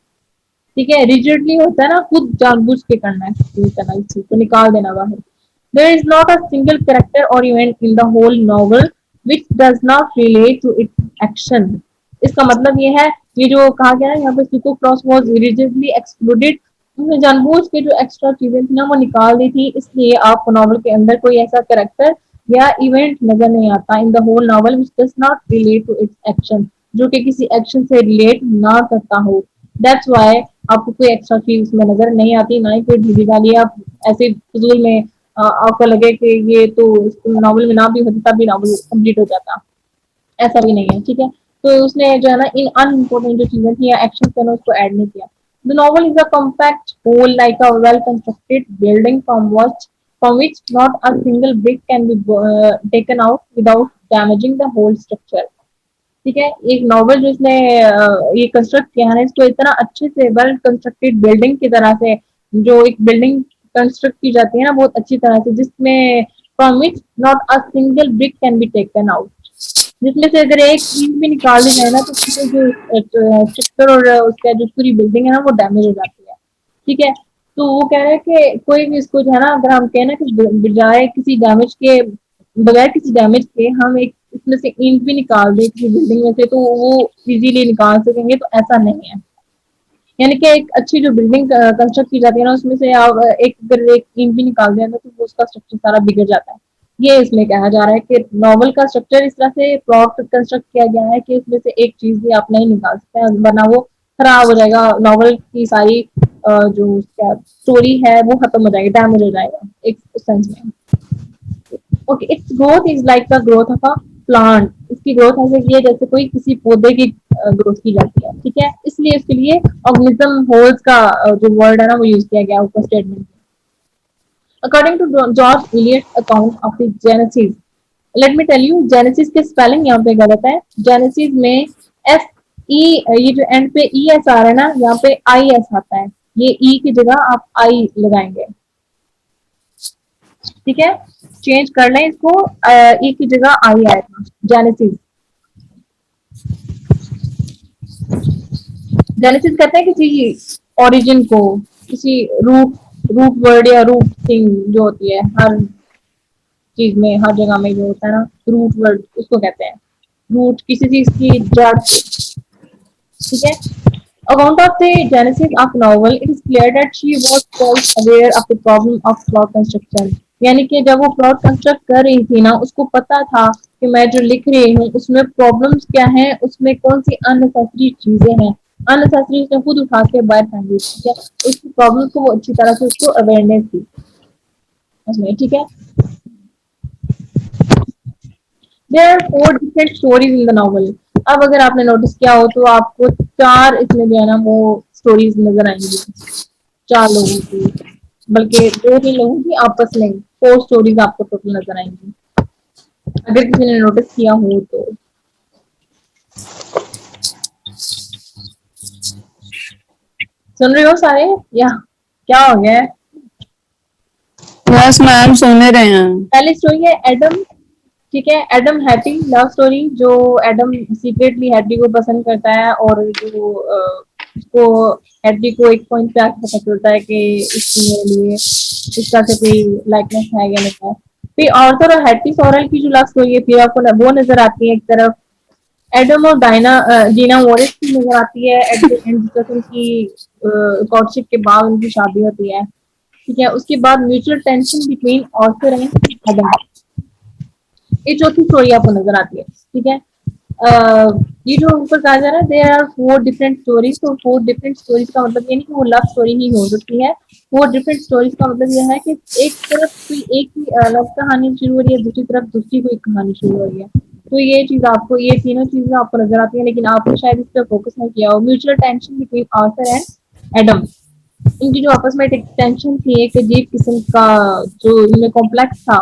ठीक है। रिजिडली होता है ना, खुद जानबूझ के करना है, करना इस चीज को निकाल देना बाहर। There is not a single character or event in the whole novel which does not relate to its action. इसका मतलब ये है, ये जो कहा गया है यहाँ पे, सुको क्रॉस वॉज रिजिडली एक्सक्लूडेड, उसने जानबूझ के जो एक्स्ट्रा चीजें थी ना वो निकाल दी थी, इसलिए आपको नॉवल के अंदर कोई ऐसा कैरेक्टर या इवेंट नजर नहीं आता in the whole novel which does not relate to its action, जो कि किसी एक्शन से रिलेट ना करता हो। दैट्स वाई आपको कोई एक्स्ट्रा चीज उसमें नजर नहीं आती, ना ही कोई ढीली ढाली आप ऐसे फजूल में आपको लगे कि ये तो नॉवल में ना भी होती तब भी नॉवल कंप्लीट हो जाता, ऐसा भी नहीं है, ठीक है। तो उसने जो है ना इन अनइम्पोर्टेंट जो चीजें थी या एक्शन थे ना उसको ऐड नहीं किया। The novel is a compact whole like a well constructed building from which not a single brick can be taken out without damaging the whole structure, ठीक है। एक नॉवल जिसने ये कंस्ट्रक्ट किया है ना, इसको इतना अच्छे से वेल कंस्ट्रक्टेड बिल्डिंग की तरह से, जो एक बिल्डिंग कंस्ट्रक्ट की जाती है ना बहुत अच्छी तरह से, जिसमें from which not a single brick can be taken out, जिसमें से अगर एक चीज भी निकाल दी जाए ना तो उसके जो स्ट्रक्चर और उसका जो पूरी बिल्डिंग है ना वो डैमेज हो जाती है, ठीक है। तो वो कह रहे हैं कि कोई भी इसको जो है ना, अगर हम कहें ना कि बजाय किसी डैमेज के, बगैर किसी डैमेज के हम एक इसमें से ईंट भी निकाल दे किसी बिल्डिंग में से तो वो इजीली निकाल सकेंगे, तो ऐसा नहीं है। यानी कि एक अच्छी जो बिल्डिंग कंस्ट्रक्ट की जाती है ना, उसमें से आप एक अगर एक ईंट भी निकाल दें तो वो उसका स्ट्रक्चर सारा बिगड़ जाता है। ये इसमें कहा जा रहा है कि नॉवल का स्ट्रक्चर इस तरह से प्लॉट कंस्ट्रक्ट किया गया है कि उसमें से एक चीज भी आप नहीं निकाल सकते, वरना वो खराब हो जाएगा, नॉवल की सारी जो उसका स्टोरी है वो खत्म हो जाएगी, डैमेज हो जाएगा एक सेंस में। Okay, it's growth is like the growth of a plant, इसकी ग्रोथ ऐसे की है जैसे कोई किसी पौधे की ग्रोथ की जाती है, ठीक है। इसलिए इसके लिए ऑर्गेनिज्म होल्स का जो वर्ड है ना वो यूज किया गया ऊपर स्टेटमेंट में। According to George Eliot account of the genesis, let me tell you, genesis के स्पेलिंग यहाँ पे गलत है। जेनेसिस में एस ई, ये जो एंड पे ई एस आ रहा है ना, यहाँ पे आई एस आता है, ये ई की जगह आप आई लगाएंगे, ठीक है। चेंज कर लें इसको, ई की जगह आई आएगा, जेनेसिस। जेनेसिस कहते हैं किसी ओरिजिन को, किसी रूट, रूट वर्ड या रूट थिंग जो होती है हर चीज में, हर जगह में जो होता है ना रूट वर्ड, उसको कहते हैं रूट, किसी चीज की जड़, ठीक है। Account of the genesis of novel, it is clear that she was quite aware of the problem of plot construction. यानी कि जब वो प्लॉट कंस्ट्रक्ट कर रही थी ना, उसको पता था कि मैं जो लिख रही हूँ उसमें प्रॉब्लम्स क्या हैं, उसमें कौन सी अननेसेसरी चीजें हैं, अननेसेसरी उसने खुद उठा के बाहर फेंक दी, ठीक है। उसकी प्रॉब्लम को वो अच्छी तरह से उसको अवेयरनेस थी उसमें, ठीक है। There are 4 different stories in the novel. अब अगर आपने नोटिस किया हो तो आपको 4 इसमें जो है ना वो स्टोरीज नजर आएंगी, 4 लोगों की, बल्कि 2-3 लोगों की आपस में 4 स्टोरीज आपको टोटल नजर आएंगी, अगर किसी ने नोटिस किया हो तो। सुन रहे हो सारे या क्या हो गया है? बस मैम सुन रहे हैं। पहली स्टोरी है एडम, ठीक है, एडम हैप्पी लव स्टोरी, जो एडम सीक्रेटली हैप्पी को पसंद करता है और जो उसको हैप्पी को एक पॉइंट पे आके पता चलता है कि इसकी मेरे लिए इस तरह से कोई लाइकनेस है या नहीं है। फिर ऑर्थर और हैप्पी सॉरल की जो लव स्टोरी है फिर आपको वो नजर आती है। एक तरफ एडम और जीना वॉरिस की नजर आती है एट द एंड, जब उनकी कोर्टशिप के बाद उनकी शादी होती है, ठीक है। उसके बाद mutual tension between Arthur and Adam, ये चौथी स्टोरी आपको नजर आती है, ठीक है। ये जो ऊपर कहा जा रहा है देयर आर 4 डिफरेंट स्टोरीज, तो 4 डिफरेंट स्टोरीज का मतलब ये नहीं कि वो लव स्टोरी ही हो सकती है। 4 डिफरेंट स्टोरीज का मतलब यह है कि एक तरफ कोई एक ही लव कहानी शुरू हो रही है, दूसरी तरफ दूसरी कोई कहानी शुरू हो रही है। तो ये चीज आपको, ये तीनों चीजें आपको नजर आती है, लेकिन आपने शायद इस पर फोकस नहीं किया हो। Mutual tension between Arthur and Adam, इनकी जो आपस में एक टेंशन थी, एक अजीब किस्म का जो इनमें कॉम्प्लेक्स था,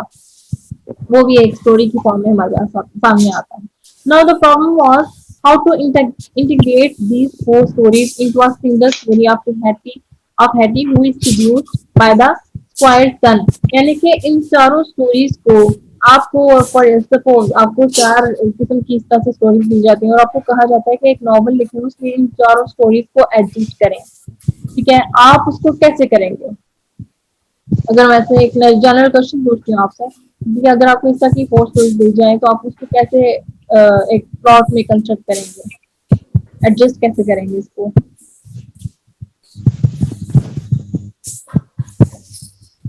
वो भी एक स्टोरी की फॉर्म में हमारे सामने आता है। Now the problem was how to integrate these 4 stories into a single story of Hattie who is seduced by the squire's son। यानी कि इन चारों स्टोरीज को आपको, फॉर सपोज आपको 4 किस्म की इस तरह से स्टोरीज दी जाती हैं और आपको कहा जाता है कि एक नॉवल लिखें, उसमें इन चारों स्टोरीज को एडजस्ट करें, ठीक है। आप उसको कैसे करेंगे? अगर वैसे एक जनरल क्वेश्चन पूछती हूँ आपसे कि अगर आपको इस तरह की 4 स्टोरीज दी जाए तो आप उसको कैसे एक प्लॉट में कंस्ट्रक्ट करेंगे, एडजस्ट कैसे करेंगे इसको?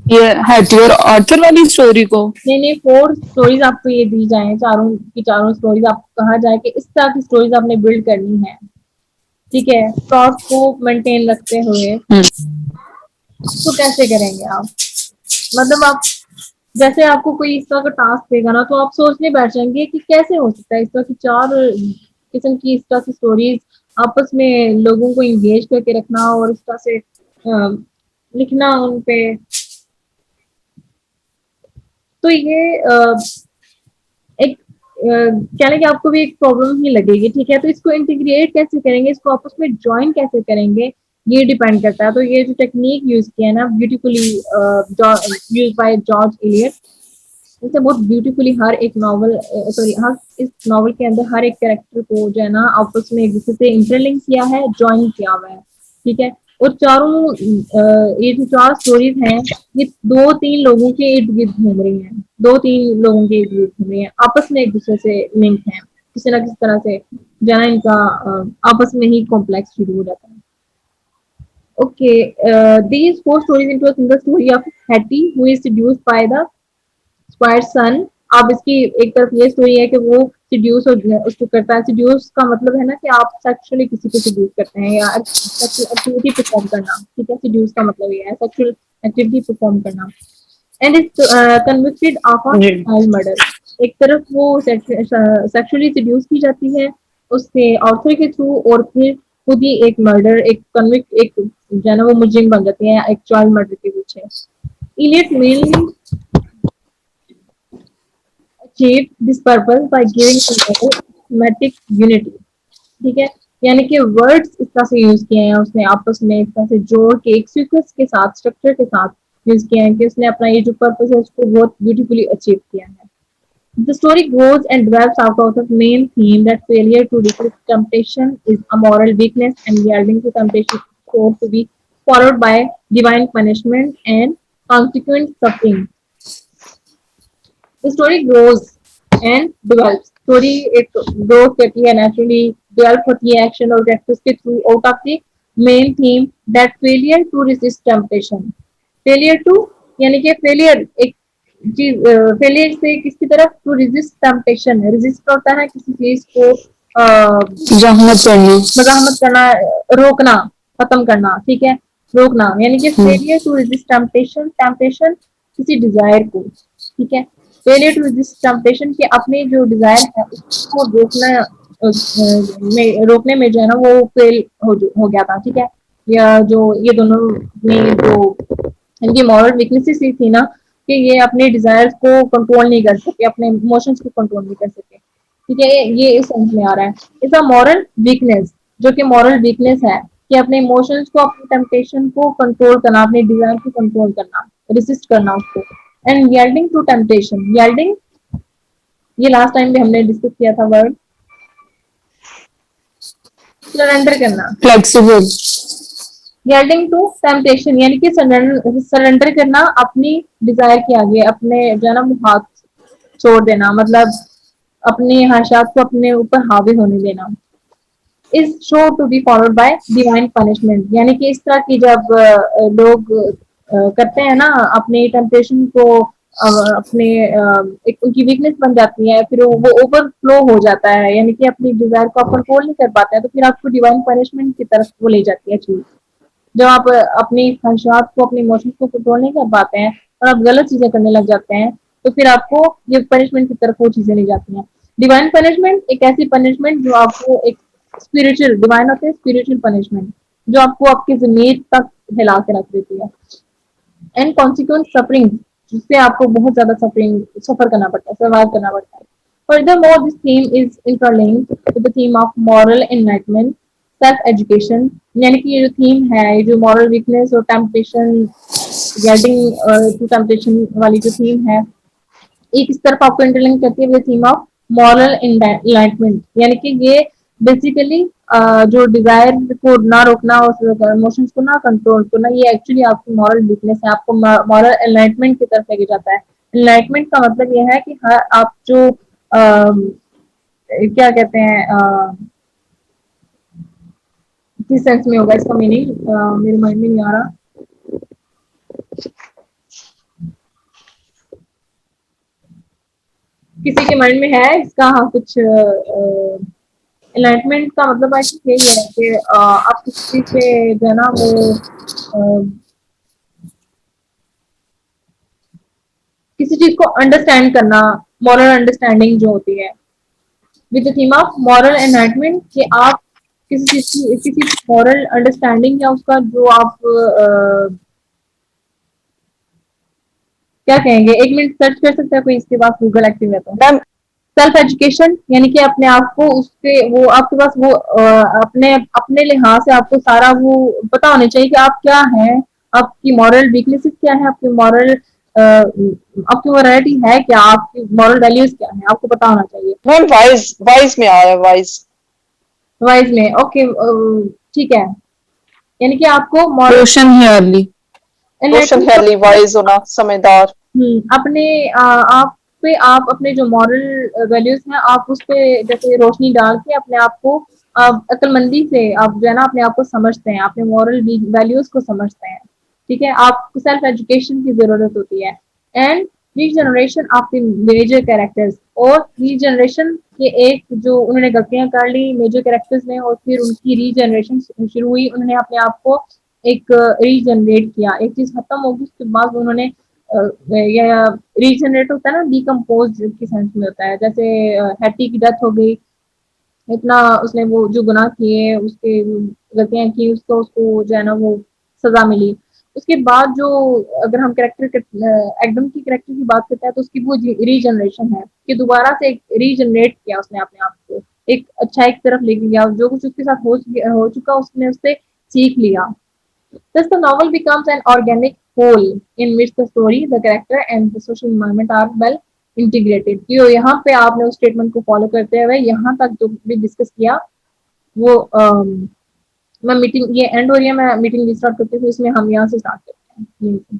ये हैप्पी और आर्थर वाली स्टोरी को नहीं 4 स्टोरीज आपको ये दी जाए, चारों की चारों स्टोरीज आपको कहा जाए कि इस तरह की स्टोरीज आपने बिल्ड करनी है, ठीक है, प्लॉट को मेंटेन रखते हुए, तो कैसे करेंगे आप? मतलब आप, जैसे आपको कोई इस तरह का टास्क देगा ना तो आप सोचने बैठ जाएंगे कि कैसे हो सकता है इस तरह की 4 किस्म की इस तरह की स्टोरीज आपस में लोगों को इंगेज करके रखना और इस तरह से लिखना उन पे। तो ये एक कहने की आपको भी एक प्रॉब्लम ही लगेगी, ठीक है। तो इसको इंटीग्रेट कैसे करेंगे, इसको आपस में ज्वाइन कैसे करेंगे, ये डिपेंड करता है। तो ये जो टेक्निक यूज किया है ना, beautifully use by George Eliot, इसे बहुत ब्यूटीफुली हर एक नॉवल, सॉरी हर इस नॉवल के अंदर हर एक कैरेक्टर को जो है ना आपस में एक दूसरे से इंटरलिंक किया है, ज्वाइन किया हुआ है, ठीक है। और चारों ये जो 4 स्टोरीज हैं ये 2-3 लोगों के इर्द गिर्द घूम रही हैं, 2-3 लोगों के इर्द गिर्द घूम रही हैं, आपस में एक दूसरे से लिंक है, किसी ना किसी तरह से जो है ना इनका आपस में ही कॉम्प्लेक्स शुरू हो जाता है। Okay, these 4 stories into a single story of Hattie who is seduced by the squire son. अब इसकी एक तरफ ये स्टोरी है कि वो सिड्यूस उसको करता है। सिड्यूस का मतलब है ना कि आप सेक्सुअली किसी को सिड्यूस करते हैं या सेक्सुअल एक्टिविटी परफॉर्म करना, ठीक है। सिड्यूस का मतलब ये है सेक्सुअल एक्टिविटी परफॉर्म करना। And is convicted of a child murder. एक तरफ वो सेक्सुअली सिड्यूस की जाती है उसके ऑर्थर के थ्रू और फिर खुद ही एक मर्डर, एक कन्विक्ट, एक जो है ना वो मुजरिम बन जाती है एक चाइल्ड मर्डर के पीछे। Eliot mainly achieve this purpose by giving the novel thematic unity, ठीक है। यानी कि वर्ड्स इस तरह से यूज किए हैं उसने आपस में इस तरह से जोड़ के एक सीक्वेंस के साथ, स्ट्रक्चर के साथ यूज किए हैं कि उसने अपना ये जो पर्पस है उसको बहुत ब्यूटीफुली अचीव किया है। The story grows and develops out of the main theme that failure to resist temptation is a moral weakness and yielding to temptation is sure to be followed by divine punishment and consequent suffering. The story grows and develops. Story एक growth करती है, naturally develop होती है action और characters के through out of the main theme that failure to resist temptation. Failure to यानी कि failure एक चीज, फेलियर से किसकी तरफ, टू रेजिस्ट टेम्पटेशन। रेजिस्ट होता है किसी चीज को मजामत करना, रोकना, खत्म करना, ठीक है, रोकना। यानी कि failure to resist temptation, temptation किसी डिजायर को, ठीक है। फेलियर टू रेजिस्ट टेम्पटेशन कि अपने जो डिजायर है उसको रोकने में जो है ना वो फेल हो गया था, ठीक है। या जो ये दोनों ने जो इनकी मॉरल वीकनेसेस थी ना कि ये अपने डिजायर्स को कंट्रोल नहीं कर सके, अपने इमोशंस को कंट्रोल नहीं कर सके, ठीक है। ये इस सेंस में आ रहा है। इट्स अ मॉरल वीकनेस, जो कि मॉरल वीकनेस है कि अपने इमोशंस को, अपने टेम्पटेशन को कंट्रोल करना, अपने डिजायर को कंट्रोल करना, रेसिस्ट करना उसको। And yielding to temptation, yielding ये लास्ट टाइम भी हमने डिस्कस किया था वर्ड, सरेंडर करना। फ्लेक्सिबल। यील्डिंग टू टेम्पटेशन यानी कि सरेंडर करना अपनी डिजायर के आगे, अपने जो है ना वो हाथ छोड़ देना, मतलब अपनी ख्वाहिशात को अपने ऊपर हावी होने देना। Is show to be followed by divine punishment, यानी कि इस तरह की जब लोग करते हैं ना अपने टेम्पटेशन को, अपने एक उनकी वीकनेस बन जाती है, फिर वो ओवरफ्लो हो जाता है, यानी कि अपनी डिजायर को आप कंट्रोल नहीं कर पाते हैं, तो फिर आपको डिवाइन पनिशमेंट की तरफ वो ले जाती है चीज। जब आप अपनी ख्वाहिशात को, अपने इमोशंस को कंट्रोल नहीं कर पाते हैं और आप गलत चीजें करने लग जाते हैं, तो फिर आपको ये पनिशमेंट की तरफ वो चीजें ले जाती हैं। डिवाइन पनिशमेंट एक ऐसी पनिशमेंट जो आपको एक स्पिरिचुअल, डिवाइन होते हैं स्पिरिचुअल पनिशमेंट, जो आपको आपकी जमीर तक हिला के रख देती है। एंड कॉन्सिक्वेंट सफरिंग, जिससे आपको बहुत ज्यादा सफर करना पड़ता है, सर्वाइव करना पड़ता है। Furthermore, this theme is interlinked with the theme of moral enlightenment, self education, यानी कि ये जो थीम है, ये जो मॉरल वीकनेस और टेम्पटेशन, गेटिंग टू टेम्पटेशन वाली जो थीम है, एक इस तरफ आपको इंटरलिंक करती है थीम ऑफ मॉरल एनलाइटमेंट, यानी कि ये बेसिकली जो डिजायर को ना रोकना और इमोशंस को ना कंट्रोल करना, ये एक्चुअली आपकी मॉरल वीकनेस है, आपको मॉरल एनलाइटमेंट की तरफ लेके जाता है। एनलाइटमेंट का मतलब यह है कि हर आप जो क्या कहते हैं, किस सेंस में होगा इसका मीनिंग, मेरे माइंड में नहीं आ रहा। किसी के माइंड में है इसका, हाँ कुछ एनलाइटमेंट का मतलब आई थिंक यही है कि आप किसी चीज से जो है ना वो किसी चीज को अंडरस्टैंड करना, मॉरल अंडरस्टैंडिंग जो होती है, with the theme of moral enlightenment, कि आप किसी मॉरल अंडरस्टैंडिंग या उसका जो आप क्या कहेंगे, एक मिनट सर्च कर सकते हैं कोई इसके पास गूगल एक्टिव है तो। मैम सेल्फ एजुकेशन यानी कि अपने आप को उसके वो आपके पास वो अपने अपने लिहाज से आपको सारा वो पता होना चाहिए कि आप क्या हैं, आपकी मॉरल वीकनेसेस क्या है, आपकी मोरालिटी है क्या, आपकी मॉरल वैल्यूज क्या है, आपको पता होना चाहिए। मैम वाइज वाइज में आया वाइज। वाइज में ओके, ठीक है, यानी कि आपको मॉरल रोशन हेयरली। रोशन हेली वाइज होना, समझदार। अपने आप पे आप अपने जो मॉरल वैल्यूज हैं आप उस पे जैसे रोशनी डाल के अपने आप को अक्लमंदी से आप जो है ना अपने आप को समझते हैं, अपने मॉरल वैल्यूज को समझते हैं, ठीक है। आपको सेल्फ एजुकेशन की जरूरत होती है। And regeneration of the major characters, और रीजनरेशन के एक जो उन्होंने गलतियां कर ली मेजर कैरेक्टर्स ने और फिर उनकी रीजनरेशन शुरू हुई, उन्होंने अपने आप को एक रीजनरेट किया, एक चीज खत्म होगी उसके बाद उन्होंने या रीजनरेट होता है ना, डिकम्पोज की सेंस में होता है, जैसे हैटी की डेथ हो गई, इतना उसने वो जो गुनाह किए उसके गलतियां की, उसको उसको जो है ना वो सजा मिली। उसके बाद जो अगर हम कैरेक्टर एकदम की कैरेक्टर की बात करते हैं तो उसकी वो रीजनरेशन है कि दोबारा से एक रीजनरेट किया उसने अपने आप को, एक अच्छा एक तरफ लेके गया, जो कुछ उसके साथ हो चुका उसने उससे सीख लिया। Thus, the novel becomes an organic whole in which the story, the character, and the social environment are well integrated. तो यहाँ पे आपने उस स्टेटमेंट को फॉलो करते हुए यहाँ तक जो भी डिस्कस किया वो मैं मीटिंग ये एंड हो रही है, मैं मीटिंग रिस्टार्ट करती हूँ, इसमें हम यहाँ से स्टार्ट करते हैं।